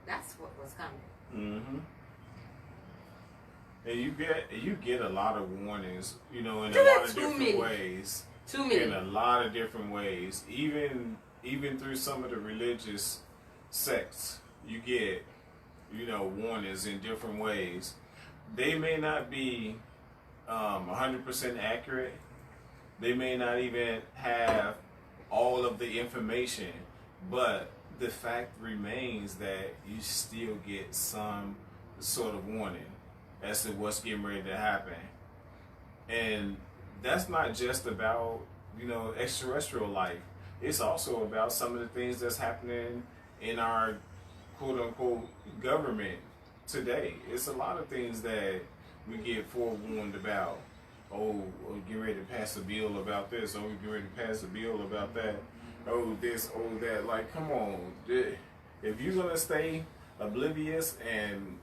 that's what was coming. Mm-hmm. And you get a lot of warnings, in a lot of different ways. Too many. In a lot of different ways. Even through some of the religious sects, you get, warnings in different ways. They may not be 100% accurate. They may not even have all of the information, but the fact remains that you still get some sort of warning as to what's getting ready to happen. And that's not just about, extraterrestrial life. It's also about some of the things that's happening in our quote-unquote government today. It's a lot of things that we get forewarned about. Oh, get ready to pass a bill about this. Oh, get ready to pass a bill about that. Oh, this, oh, that. Like, come on. If you're going to stay oblivious and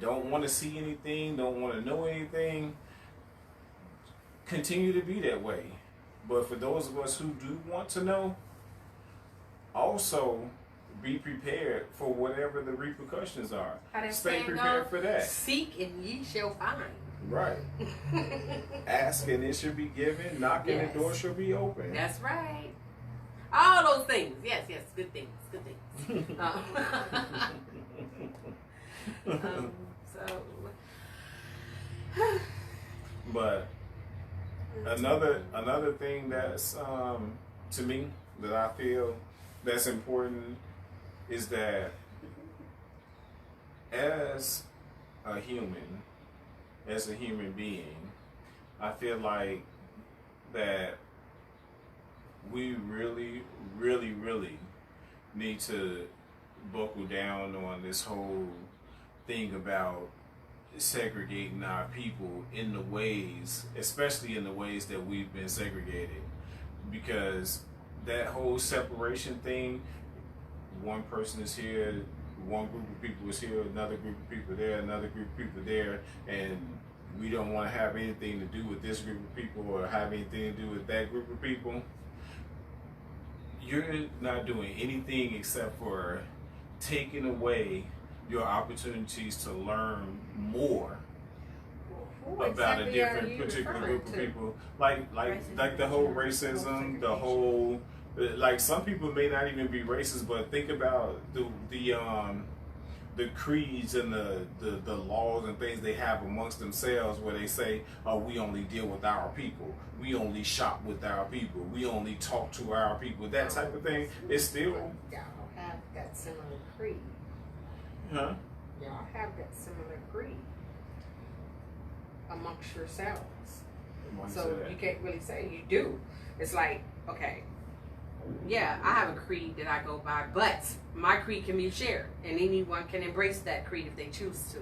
don't want to see anything, don't want to know anything, continue to be that way. But for those of us who do want to know, also be prepared for whatever the repercussions are. Stay prepared for that. Seek and ye shall find. Right. Ask and it shall be given. Knock and the door shall be open. That's right. All those things. Yes, good things. Good things. But another thing that's to me that I feel that's important is that as a human being, I feel like that we really, really, really need to buckle down on this whole thing about segregating our people in the ways, especially in the ways that we've been segregated, because that whole separation thing, one person is here, one group of people is here, another group of people there, another group of people there, and we don't want to have anything to do with this group of people or have anything to do with that group of people. You're not doing anything except for taking away your opportunities to learn more about a different particular group of people. Like the whole racism, the whole, like, some people may not even be racist, but think about the creeds and the laws and things they have amongst themselves, where they say, oh, we only deal with our people, we only shop with our people, we only talk to our people, that type of thing. It's still, y'all have that similar creed. huh? Y'all have that similar creed amongst yourselves. So you can't really say you do. It's like, okay, yeah, I have a creed that I go by, but my creed can be shared, and anyone can embrace that creed if they choose to.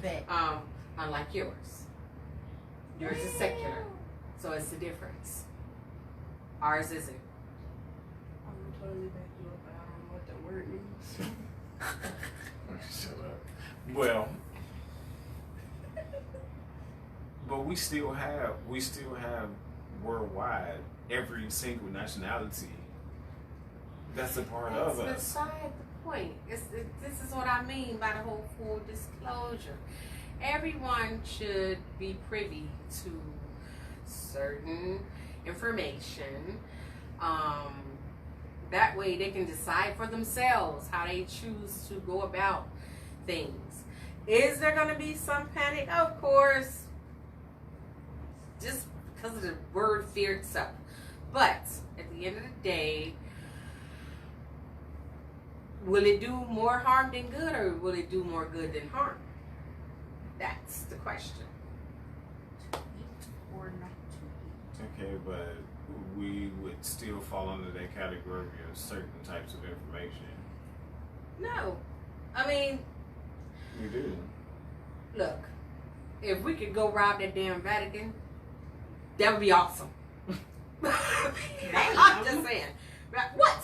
Bet. Unlike yours. Yours is secular, so it's the difference. Ours isn't. I'm gonna totally back you up, but I don't know what the word means. Shut up. Well, but we still have worldwide every single nationality that's a part of us. That's beside the point. This is what I mean by the whole full disclosure. Everyone should be privy to certain information. That way they can decide for themselves how they choose to go about things. Is there going to be some panic? Of course. Just because of the word fear itself. But at the end of the day, will it do more harm than good, or will it do more good than harm? That's the question. To eat or not to eat? Okay, but we would still fall under that category of certain types of information. No. I mean, We do. look, if we could go rob that damn Vatican, that would be awesome. I'm just saying. What?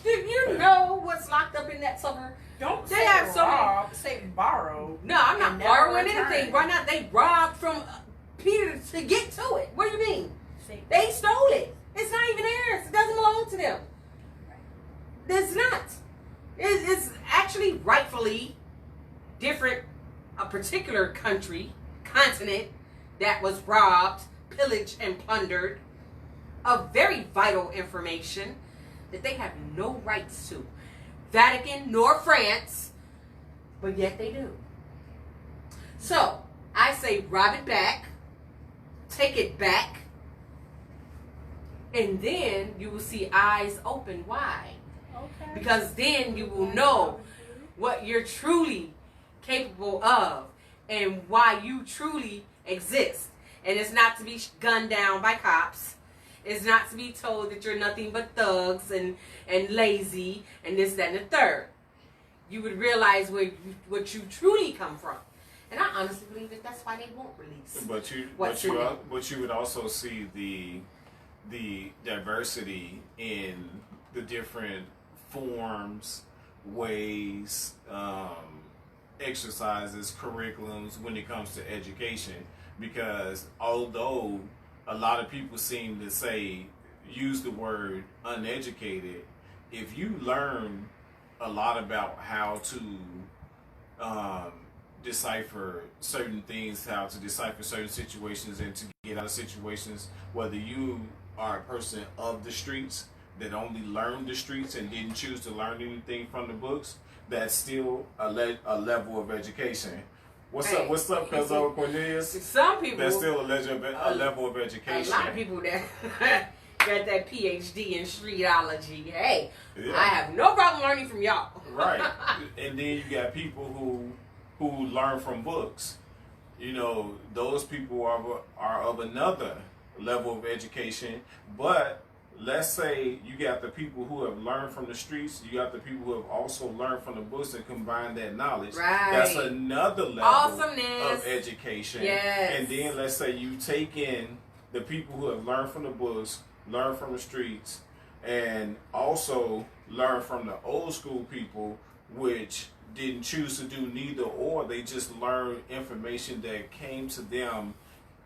Do you know what's locked up in that sucker? Don't They say have so many- rob, say borrow. No, I'm not And never borrowing return. anything. Why not? They robbed from Peter to get to it. What do you mean? Say They stole it. It's not even theirs. It doesn't belong to them. It's not. It's actually rightfully different, a particular country, continent that was robbed, pillaged, and plundered of very vital information that they have no rights to. Vatican nor France, but yet they do. So, I say rob it back, take it back, and then you will see eyes open wide. okay. Because then you will know what you're truly capable of and why you truly exist. And it's not to be gunned down by cops. It's not to be told that you're nothing but thugs and lazy and this, that, and the third. You would realize what you truly come from. And I honestly believe that that's why they won't release. But you would also see the diversity in the different forms, ways, exercises, curriculums when it comes to education. Because although a lot of people seem to use the word uneducated, if you learn a lot about how to decipher certain things, how to decipher certain situations, and to get out of situations, whether you are a person of the streets that only learned the streets and didn't choose to learn anything from the books, that's still a level of education. What's up, Cousin Cornelius? Some people, that's still a level of education. A lot of people that got that PhD in streetology. Hey, yeah. I have no problem learning from y'all. Right. And then you got people who learn from books. You know, those people are of another level of education, but let's say you got the people who have learned from the streets, you got the people who have also learned from the books and combined that knowledge. Right. That's another level Awesomeness. of education. Yes. And then let's say you take in the people who have learned from the books, learned from the streets, and also learn from the old school people, which didn't choose to do neither or. They just learned information that came to them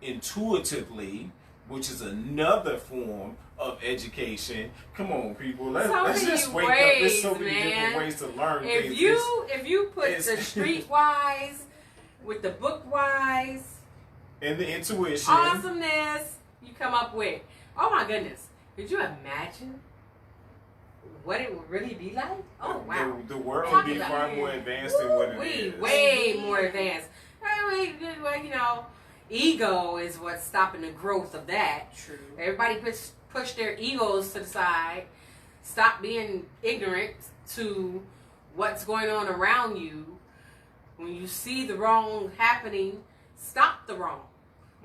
intuitively, which is another form of education. Come on, people. Let's just wake up. There's so many different ways to learn things. If you put the street-wise with the book-wise and the intuition, awesomeness you come up with. Oh my goodness. Could you imagine what it would really be like? Oh wow. The world would be far more advanced than what it is. Way more advanced. Well, you know, ego is what's stopping the growth of that. True. Everybody push their egos to the side. Stop being ignorant to what's going on around you. When you see the wrong happening, stop the wrong.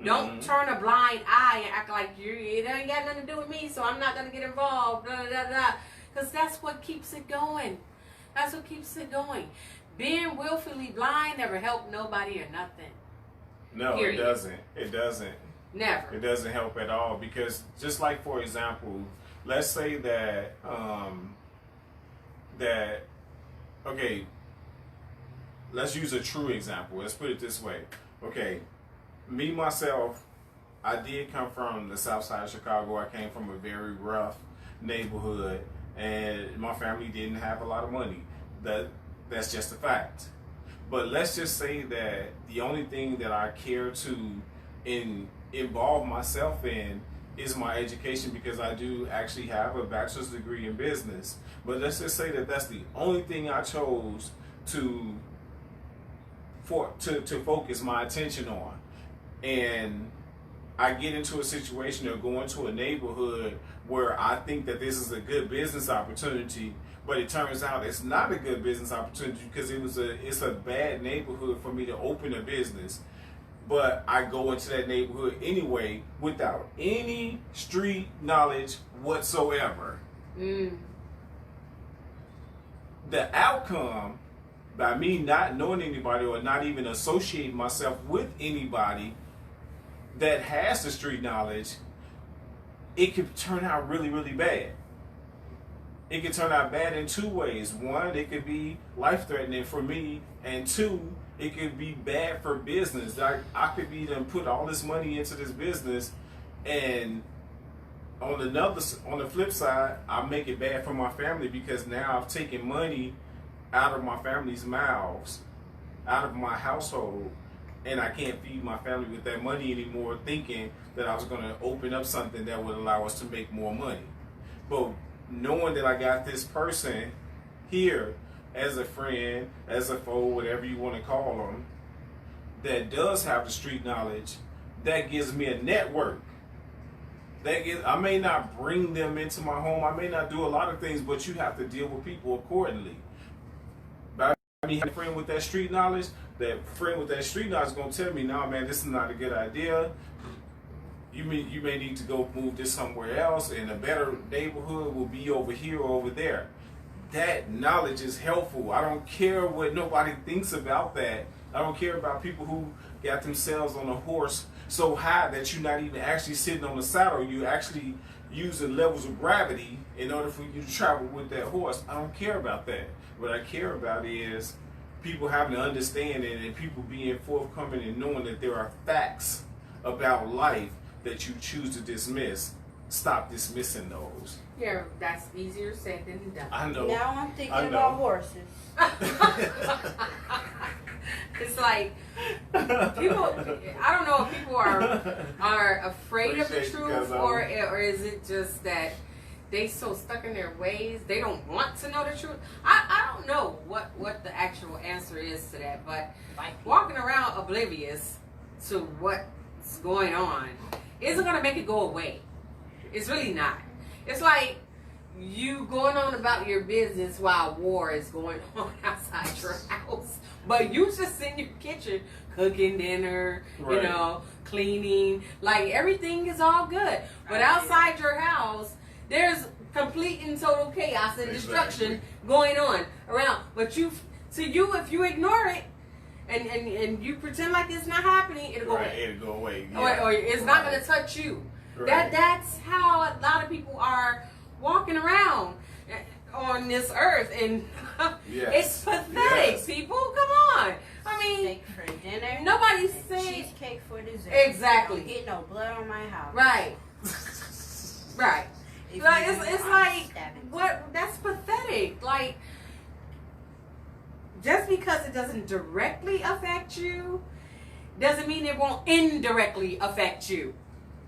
Don't turn a blind eye and act like it ain't got nothing to do with me, so I'm not going to get involved. Because that's what keeps it going. That's what keeps it going. Being willfully blind never helped nobody or nothing. No, Period. It doesn't. It doesn't. Never. It doesn't help at all, because just like, for example, let's say that okay, let's use a true example. Let's put it this way. Okay, me myself, I did come from the south side of Chicago. I came from a very rough neighborhood, and my family didn't have a lot of money. That's just a fact. But let's just say that the only thing that I care to involve myself in is my education, because I do actually have a bachelor's degree in business. But let's just say that that's the only thing I chose to focus my attention on. And I get into a situation or go into a neighborhood where I think that this is a good business opportunity, but it turns out it's not a good business opportunity because it's a bad neighborhood for me to open a business. But I go into that neighborhood anyway without any street knowledge whatsoever. The outcome, by me not knowing anybody or not even associating myself with anybody that has the street knowledge, it could turn out really, really bad. It could turn out bad in two ways. One, it could be life-threatening for me, and two, it could be bad for business. I could be done put all this money into this business, and on the flip side, I make it bad for my family, because now I've taken money out of my family's mouths, out of my household, and I can't feed my family with that money anymore, thinking that I was going to open up something that would allow us to make more money. But knowing that I got this person here as a friend, as a foe, whatever you want to call them, that does have the street knowledge, that gives me a network. I may not bring them into my home, I may not do a lot of things, but you have to deal with people accordingly. By me having a friend with that street knowledge, that friend with that street knowledge is going to tell me, "No, man, this is not a good idea. You may need to go move this somewhere else, and a better neighborhood will be over here or over there." That knowledge is helpful. I don't care what nobody thinks about that. I don't care about people who got themselves on a horse so high that you're not even actually sitting on the saddle. You're actually using levels of gravity in order for you to travel with that horse. I don't care about that. What I care about is people having an understanding and people being forthcoming and knowing that there are facts about life that you choose to dismiss. Stop dismissing those. Yeah, that's easier said than done. I know. Now I'm thinking about horses. It's like people. I don't know if people are afraid of the truth, or is it just that they so stuck in their ways they don't want to know the truth. I don't know what the actual answer is to that, but walking around oblivious to what's going on isn't going to make it go away. It's really not. It's like you going on about your business while war is going on outside your house, but you just in your kitchen cooking dinner, right. Cleaning, like everything is all good. But outside your house, there's complete and total chaos and destruction going on around. But if you ignore it and you pretend like it's not happening, it'll go away. It'll go away. Yeah. Or it's not going to touch you. Right. That's how a lot of people are walking around on this earth, and it's pathetic. People, come on. I mean, steak for dinner. Nobody's saying cheesecake for dessert. Exactly. Don't get no blood on my house. Right. Right. Like, it's like, what? That's pathetic. Like, just because it doesn't directly affect you doesn't mean it won't indirectly affect you.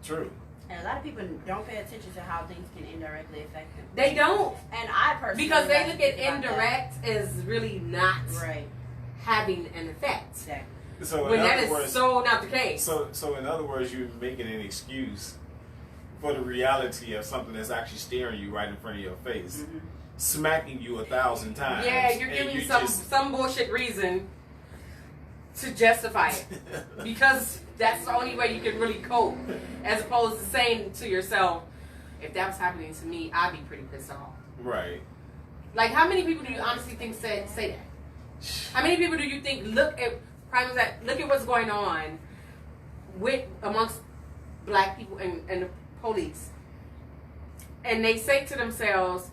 True. And a lot of people don't pay attention to how things can indirectly affect them. They don't. And I personally, because they look at indirect as really not having an effect. Exactly. So when that is so not the case. So in other words, you're making an excuse for the reality of something that's actually staring you right in front of your face, smacking you 1,000 times. Yeah, you're giving some bullshit reason to justify it because that's the only way you can really cope, as opposed to saying to yourself, if that was happening to me, I'd be pretty pissed off. Right. Like, how many people do you honestly think say that? How many people do you think look at what's going on amongst black people and the police, and they say to themselves,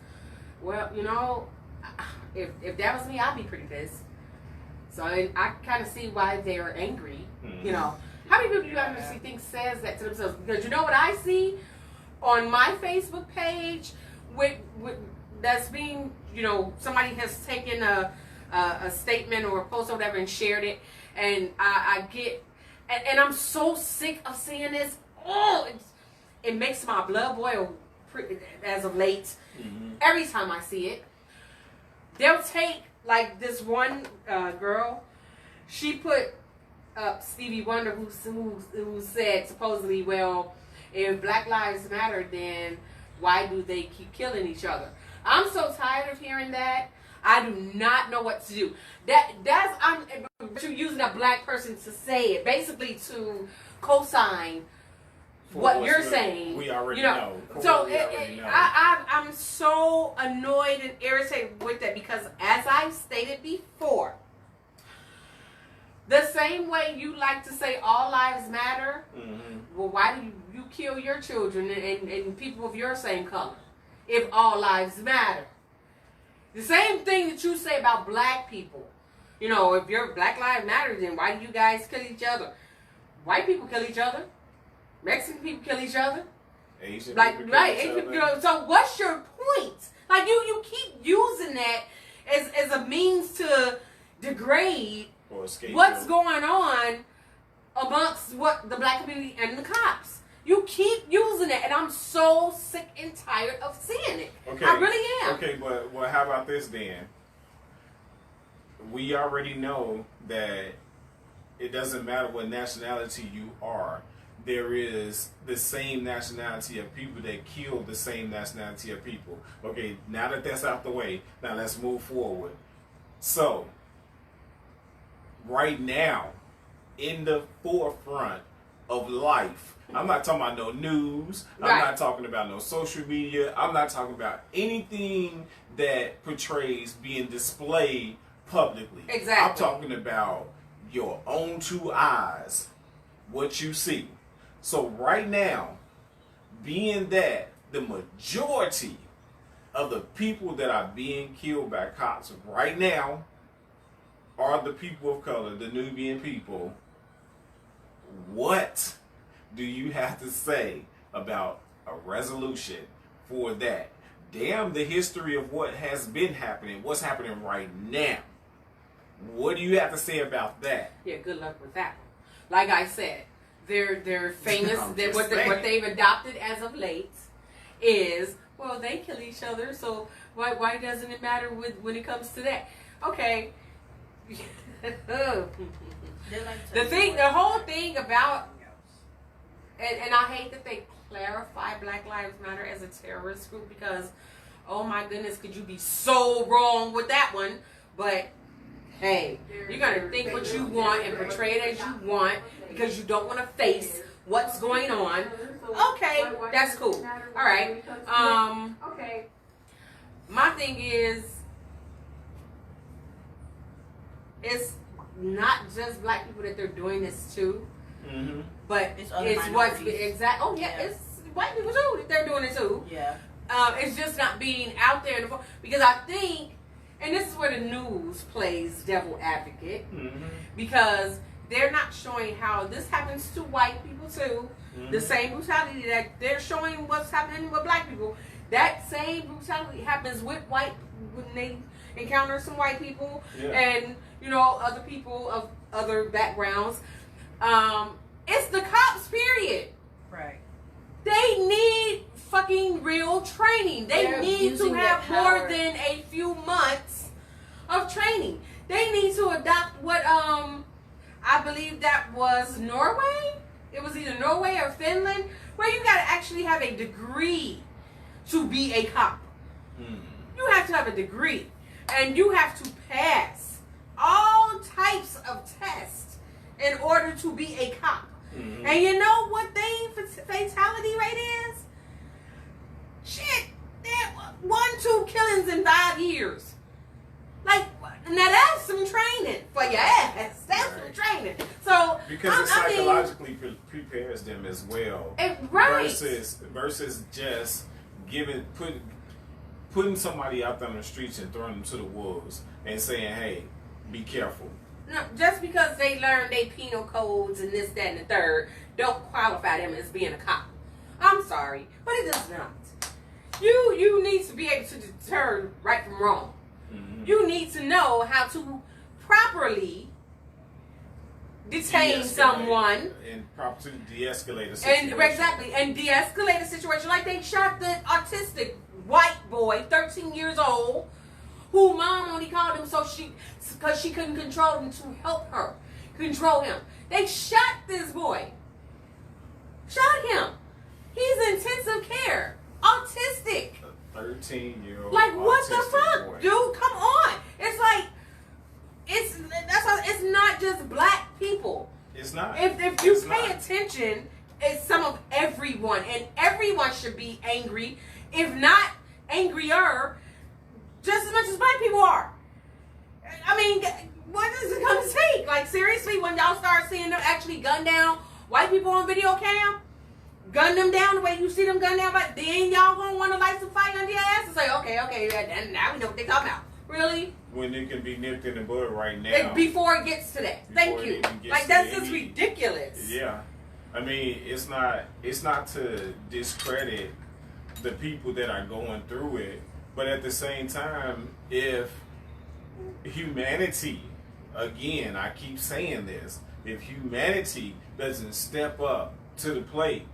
well, you know, if that was me, I'd be pretty pissed. So I kind of see why they're angry. You know, how many people do you honestly think says that to themselves? Because you know what I see on my Facebook page with that's being, you know, somebody has taken a statement or a post or whatever and shared it, and I get, and I'm so sick of seeing this. Oh, it makes my blood boil as of late. Every time I see it, they'll take, like, this one girl, she put up Stevie Wonder, who said supposedly, well, if Black Lives Matter, then why do they keep killing each other? I'm so tired of hearing that. I do not know what to do. You're using a black person to say it, basically to co-sign what you're saying. We already know. So I'm so annoyed and irritated with that because, as I've stated before, the same way you like to say all lives matter, well, why do you kill your children and people of your same color if all lives matter? The same thing that you say about black people. You know, if your Black Lives Matter, then why do you guys kill each other? White people kill each other. Mexican people kill each other. Asian people kill each other. So what's your point? Like, you keep using that as a means to degrade what's going on amongst the black community and the cops. You keep using it, and I'm so sick and tired of seeing it. Okay. I really am. Okay, but well, how about this then? We already know that it doesn't matter what nationality you are. There is the same nationality of people that kill the same nationality of people. Okay, now that that's out the way, now let's move forward. So, right now, in the forefront of life, I'm not talking about no news. I'm not talking about no social media. I'm not talking about anything that portrays being displayed publicly. Exactly. I'm talking about your own two eyes, what you see. So right now, being that the majority of the people that are being killed by cops right now are the people of color, the Nubian people, what do you have to say about a resolution for that? Damn the history of what has been happening, what's happening right now. What do you have to say about that? Yeah, good luck with that. Like I said, they're famous. What they've adopted as of late is, well, they kill each other, so why doesn't it matter when it comes to that? Okay. The whole thing about, and I hate that they clarify Black Lives Matter as a terrorist group because, oh my goodness, could you be so wrong with that one? But hey, you're gonna think what you want and portray it as you want because you don't want to face what's going on. Okay, that's cool. All right. Okay. My thing is, it's not just black people that they're doing this to, but it's what's exact. Oh yeah, it's white people too that they're doing it too. Yeah. It's just not being out there in the because I think, and this is where the news plays devil advocate, because they're not showing how this happens to white people too. The same brutality that they're showing what's happening with black people. That same brutality happens with white when they encounter some white people and other people of other backgrounds. It's the cops, period. Right. They need fucking real training. They need to have more than a few months of training. They need to adopt what I believe that was Norway. It was either Norway or Finland, where you got to actually have a degree to be a cop. You have to have a degree, and you have to pass all types of tests in order to be a cop. And you know what the fatality rate is? Shit, 1-2 killings in 5 years. Like, now that's some training for your ass. That's some training. So because it psychologically prepares them as well. Right. Versus just putting somebody out there on the streets and throwing them to the wolves and saying, "Hey, be careful." No, just because they learn their penal codes and this, that, and the third, don't qualify them as being a cop. I'm sorry, but it does not. You need to be able to deter right from wrong. You need to know how to properly detain someone and properly de-escalate a situation. And de-escalate a situation. Like they shot the autistic white boy, 13 years old, who mom only called him because she couldn't control him to help her control him. They shot this boy. Shot him. He's in intensive care. Autistic. 13-year-old. Like what the fuck, boy. dude? Come on. It's like it's not just black people. It's not. If you pay attention, it's some of everyone, and everyone should be angry, if not angrier, just as much as black people are. I mean, what is it gonna take? Like seriously, when y'all start seeing them actually gun down white people on video cam, gun them down the way you see them gun down, but then y'all gonna want to light some fire under your ass and say, okay, now we know what they talking about. Really? When it can be nipped in the bud right now. Before it gets to that. Thank you. Like that's just ridiculous. Yeah. I mean, it's not to discredit the people that are going through it, but at the same time, if humanity, again, I keep saying this, if humanity doesn't step up to the plate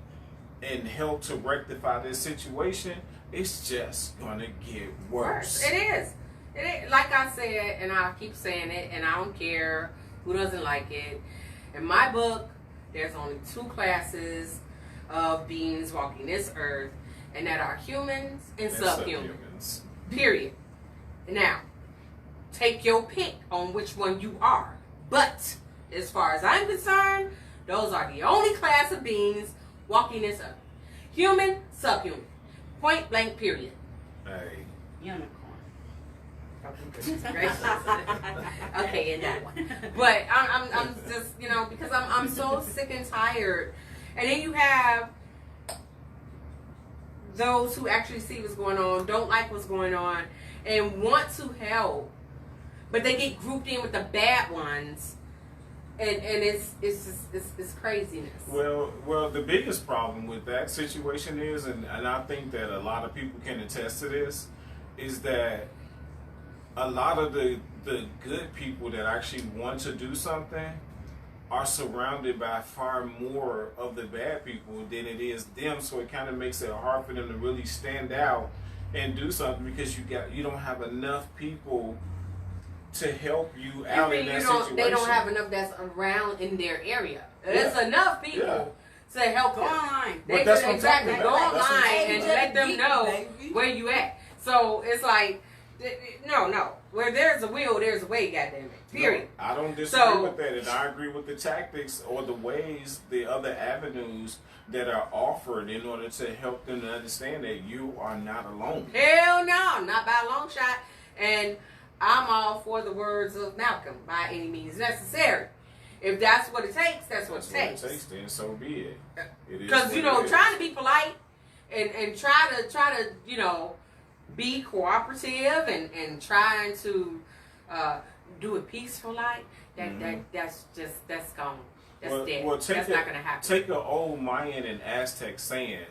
and help to rectify this situation, it's just gonna get worse. It is. Like I said, and I'll keep saying it, and I don't care who doesn't like it. In my book, there's only 2 classes of beings walking this earth, and that are humans and subhumans. Period. Now, take your pick on which one you are. But, as far as I'm concerned, those are the only class of beings walking this earth. Human, subhuman. Point blank, period. Hey. Unicorn. Okay, in that one. But I'm just, because I'm so sick and tired. And then you have those who actually see what's going on, don't like what's going on, and want to help, but they get grouped in with the bad ones, and it's craziness. Well, the biggest problem with that situation is, and I think that a lot of people can attest to this, is that a lot of the good people that actually want to do something are surrounded by far more of the bad people than it is them, so it kind of makes it hard for them to really stand out and do something, because you don't have enough people to help you out in that situation. They don't have enough that's around in their area. There's enough people to help them. Go online. But that's what I'm talking Go about. online and let them know where you at. So it's like, No. Where there's a will, there's a way, goddammit. Period. No, I don't disagree with that, and I agree with the tactics or the ways, the other avenues that are offered in order to help them to understand that you are not alone. Hell no, not by a long shot. And I'm all for the words of Malcolm, by any means necessary. If that's what it takes, that's what it takes. Then so be it. Because trying to be polite and try to be cooperative and trying to do it peaceful like that's dead. That's not gonna happen. Take an old Mayan and Aztec saying,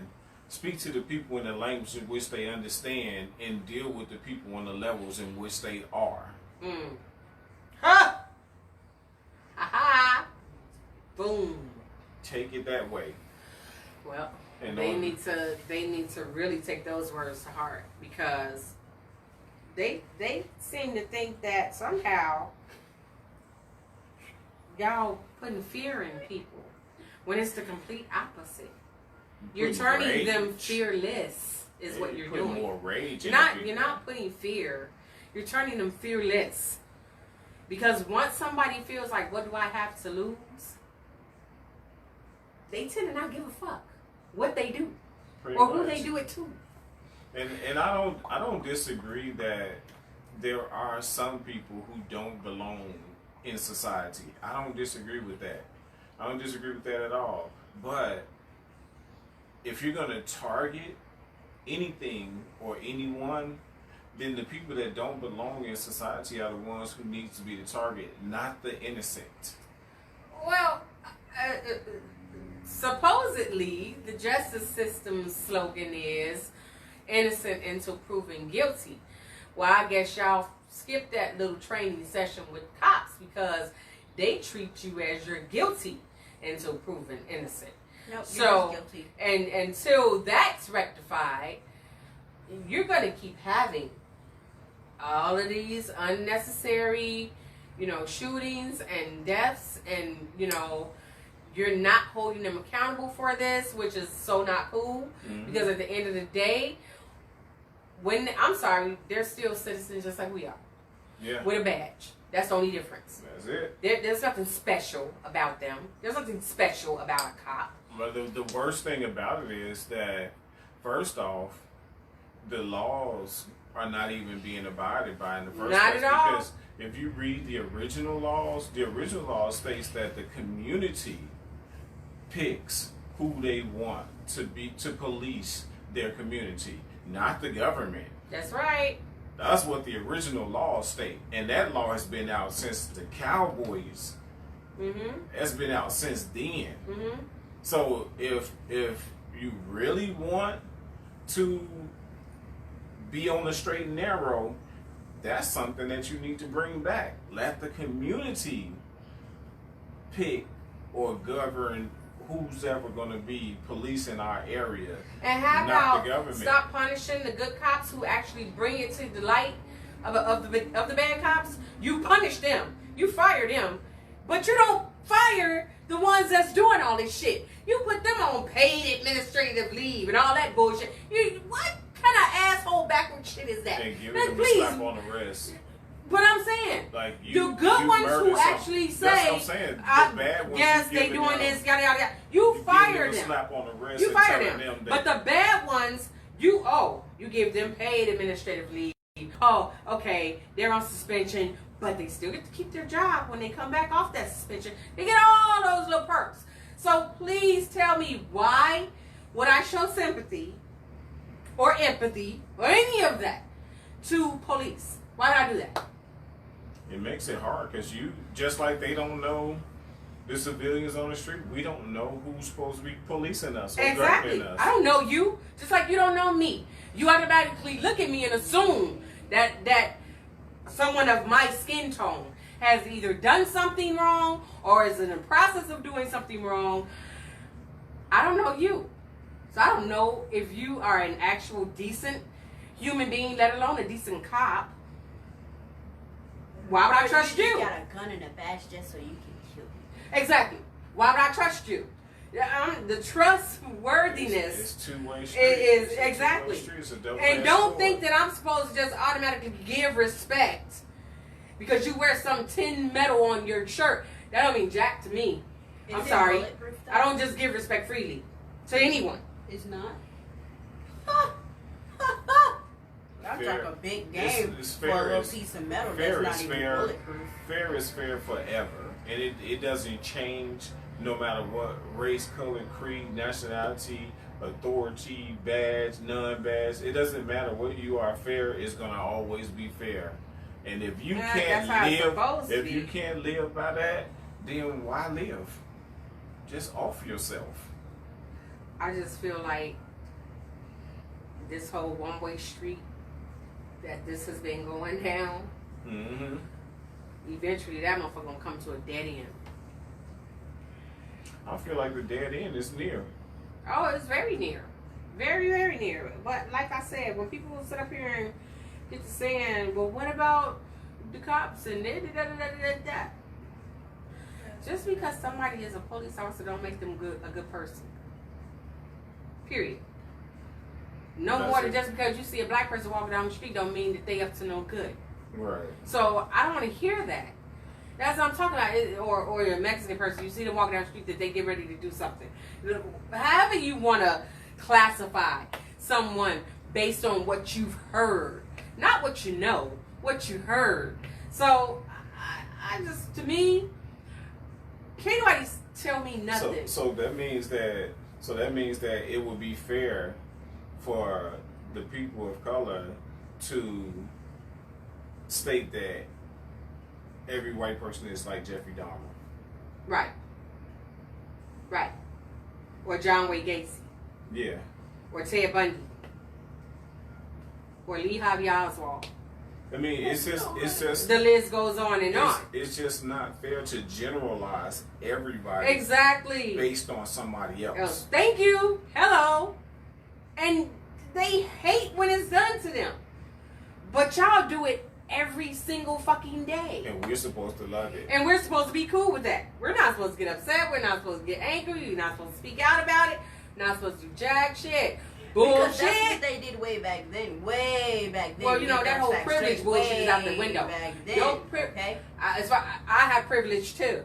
speak to the people in the language in which they understand and deal with the people on the levels in which they are. Ha! Ha! Boom. Take it that way. Well, they need to really take those words to heart, because they seem to think that somehow y'all putting fear in people when it's the complete opposite. You're turning them fearless is what you're doing. More rage You're not putting fear. You're turning them fearless. Because once somebody feels like, what do I have to lose? They tend to not give a fuck what they do or who they do it to. And I don't disagree that there are some people who don't belong in society. I don't disagree with that. I don't disagree with that at all. But if you're gonna target anything or anyone, then the people that don't belong in society are the ones who need to be the target, not the innocent. Well, supposedly, the justice system's slogan is innocent until proven guilty. Well, I guess y'all skipped that little training session with cops because they treat you as you're guilty until proven innocent. Nope, so, you're guilty. And until that's rectified, you're going to keep having all of these unnecessary, shootings and deaths, and, you're not holding them accountable for this, which is so not cool. Mm-hmm. Because at the end of the day, they're still citizens just like we are. Yeah. With a badge. That's the only difference. That's it. There's nothing special about them. There's nothing special about a cop. But the worst thing about it is that, first off, the laws are not even being abided by in the first place. Not at all. Because if you read the original law states that the community picks who they want to police their community, not the government. That's right. That's what the original law state, and that law has been out since the Cowboys. Mm-hmm. It's been out since then. Mm-hmm. So if you really want to be on the straight and narrow, that's something that you need to bring back. Let the community pick or govern who's ever going to be policing our area, and how not about the government. Stop punishing the good cops who actually bring it to the light of the bad cops? You punish them, you fire them, but you don't fire the ones that's doing all this shit. You put them on paid administrative leave and all that bullshit. What kind of asshole backward shit is that? And give them a slap on the wrist. But I'm saying, like the good ones who actually say, that's what I'm saying. The bad ones, yes, they doing this, yada yada yada. You fire them. Slap on the wrist. You fire them. But the bad ones, you give them paid administrative leave. Oh, okay, they're on suspension, but they still get to keep their job when they come back off that suspension. They get all those little perks. So please tell me, why would I show sympathy or empathy or any of that to police? Why would I do that? It makes it hard because just like they don't know the civilians on the street, we don't know who's supposed to be policing us or exactly. us. I don't know you, just like you don't know me. You automatically look at me and assume that someone of my skin tone has either done something wrong or is in the process of doing something wrong. I don't know you. So I don't know if you are an actual decent human being, let alone a decent cop. Why would I trust you? You got a gun and a badge just so you can kill people. Exactly. Why would I trust you? The trustworthiness it's two-way street. is It's a exactly. two-way street. It's a double-edged And don't sword. think that I'm supposed to just automatically give respect because you wear some tin metal on your shirt. That don't mean jack to me. I'm sorry. I don't just give respect freely to anyone. It's not. I'm Fair. talking a big game It's for a little piece of metal fair that's is not even fair. bulletproof. Fair is fair forever, and it doesn't change no matter what race, color, creed, nationality, authority, badge, non-badge. It doesn't matter what you are. Fair is gonna always be fair, and if you Yeah, can't that's how it's supposed live, to if be. you can't live by that, then why live? Just off yourself. I just feel like this whole one-way street that this has been going down, Mm-hmm. eventually that motherfucker gonna come to a dead end. I feel like the dead end is near. Oh, it's very near. Very, very near. But like I said, when people sit up here and get to saying, well, what about the cops and da-da-da-da-da-da-da? Just because somebody is a police officer don't make them a good person. Period. No That's more than it. just because you see a black person walking down the street don't mean that they up to no good. Right. So I don't want to hear that. That's what I'm talking about. Or a Mexican person, you see them walking down the street that they get ready to do something. However you want to classify someone based on what you've heard, not what you know, what you heard. So I just, to me, can't nobody tell me nothing. So that means that it would be fair for the people of color to state that every white person is like Jeffrey Dahmer. Right. Right. Or John Wayne Gacy. Yeah. Or Ted Bundy. Or Lee Harvey Oswald. I mean, it's just The list goes on and on. it's just not fair to generalize everybody Exactly. based on somebody else. Thank you. Hello. And they hate when it's done to them. But y'all do it every single fucking day. And we're supposed to love it. And we're supposed to be cool with that. We're not supposed to get upset. We're not supposed to get angry. You're not supposed to speak out about it. You're not supposed to do jack shit. Because that's Bullshit. what they did way back then. Way back then. Well, you know, that whole privilege bullshit is out the window. Back then. Okay? I have privilege too.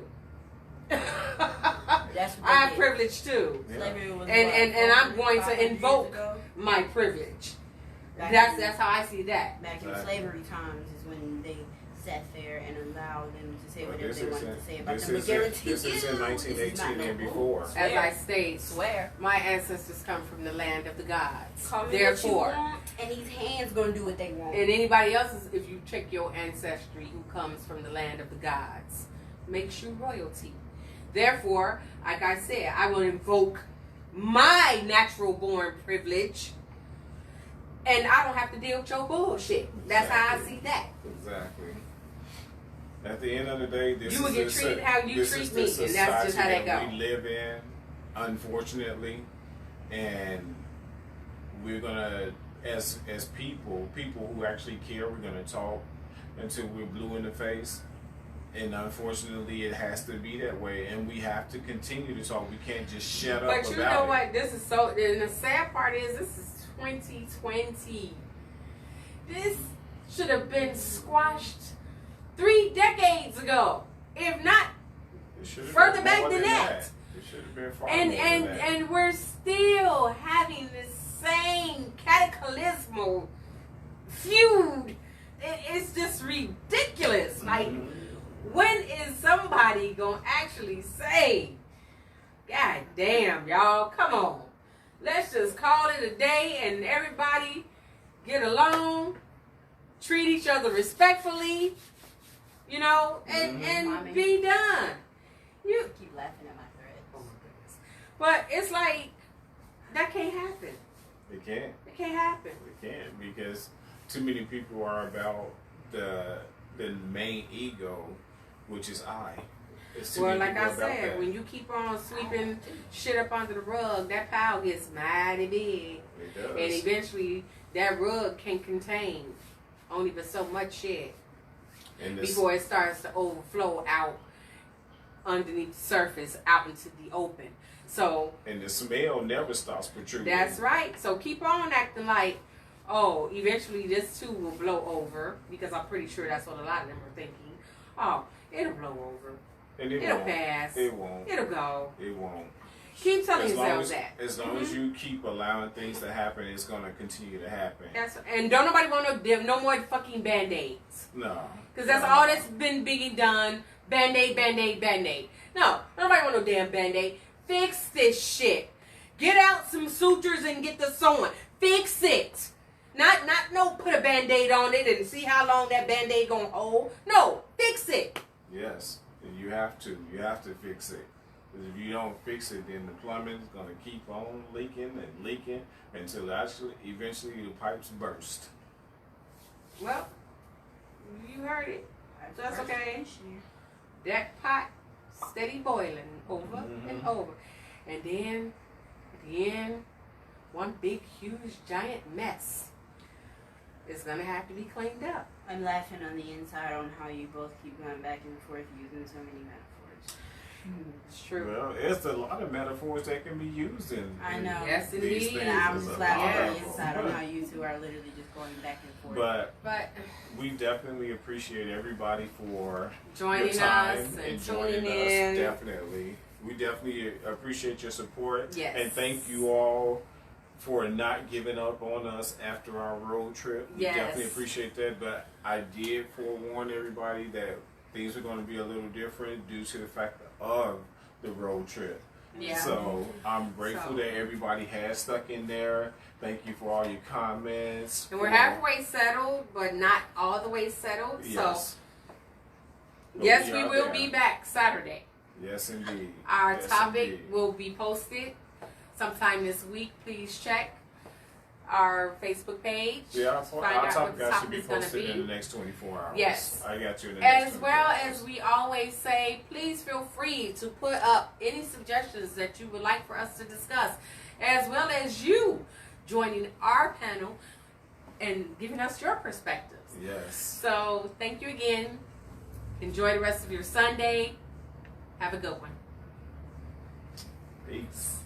That's what I have did. privilege too. Yeah. Slavery was And I'm going to 500 years invoke ago? my privilege. Back That's how I see that. Back in Exactly. slavery times is when they sat there and allowed them to say But whatever this they is wanted in- to say about this them. But is in- guarantee this is in you, 1918 this is not and no before. bull. As I Swear. state, Swear. my ancestors come from the land of the gods. Call me Therefore, what you want, and these hands gonna do what they want. and anybody else's, if you check your ancestry who comes from the land of the gods, makes you royalty. Therefore, like I said, I will invoke my natural born privilege, and I don't have to deal with your bullshit. That's how I see that. Exactly. At the end of the day, this You will is get the treated how you this treat is me, the and that's just how society that go. we live in, unfortunately, and we're gonna, as people who actually care, we're gonna talk until we're blue in the face. And unfortunately, it has to be that way, and we have to continue to talk. We can't just shut up But you about know it. what? This is so. And the sad part is, this is 2020. This should have been squashed 3 decades ago, if not It should have further been back more than that. It should have been far And more and than that. and we're still having the same cataclysmal feud. It's just ridiculous. Like, when is somebody gonna actually say, God damn, y'all, come on. Let's just call it a day and everybody get along, treat each other respectfully, you know, and Mommy. be done. You Keep laughing at my thread. Oh my goodness. But it's like, that can't happen. It can't. It can't happen. We can't, because too many people are about the main ego, which is I. It's too Well, many like I people about said, that. when you keep on sweeping shit up under the rug, that pile gets mighty big. It does. And eventually, that rug can contain only but so much shit And this, before it starts to overflow out underneath the surface, out into the open. So and the smell never stops protruding. that's right. So keep on acting like, oh, eventually this too will blow over, because I'm pretty sure that's what a lot of them are thinking. Oh, it'll blow over. And It'll pass. It won't. It'll go. It won't. Keep telling As long yourself as, that. as long as you keep allowing things to happen, it's gonna continue to happen. And don't nobody want no more fucking Band-Aids. No. Because that's all that's been being done. Band-Aid, Band-Aid, Band-Aid. No, nobody want no damn Band-Aid. Fix this shit. Get out some sutures and get the sewing. Fix it. Not no put a Band-Aid on it and see how long that Band-Aid gonna hold. No, fix it. Yes, and you have to. You have to fix it. Because if you don't fix it, then the plumbing is going to keep on leaking and leaking until eventually the pipes burst. Well, you heard it. That's okay. Issue. That pot steady boiling over and over. And then, at the end, one big, huge, giant mess is going to have to be cleaned up. I'm laughing on the inside on how you both keep going back and forth using so many metaphors. It's true. Well, it's a lot of metaphors that can be used in. I know. Yes, these indeed. things. And I'm There's just a laughing lot on of the them. inside on how you two are literally just going back and forth. But we definitely appreciate everybody for joining your time us and and tuning joining in. us. Definitely. We definitely appreciate your support. Yes. And thank you all for not giving up on us after our road trip. We Yes. definitely appreciate that. But I did forewarn everybody that things are going to be a little different due to the fact of the road trip. Yeah. So I'm grateful that everybody has stuck in there. Thank you for all your comments. And we're halfway settled, but not all the way settled. Yes. So, yes, But we are will there. be back Saturday. Yes, indeed. Our Yes, topic indeed. will be posted sometime this week. Please check our Facebook page. Yeah, our Find topic out what the should be topic's gonna posted in be. the next 24 hours. Yes. I got you in the next As 24 well hours. as we always say, please feel free to put up any suggestions that you would like for us to discuss, as well as you joining our panel and giving us your perspectives. Yes. So thank you again. Enjoy the rest of your Sunday. Have a good one. Peace.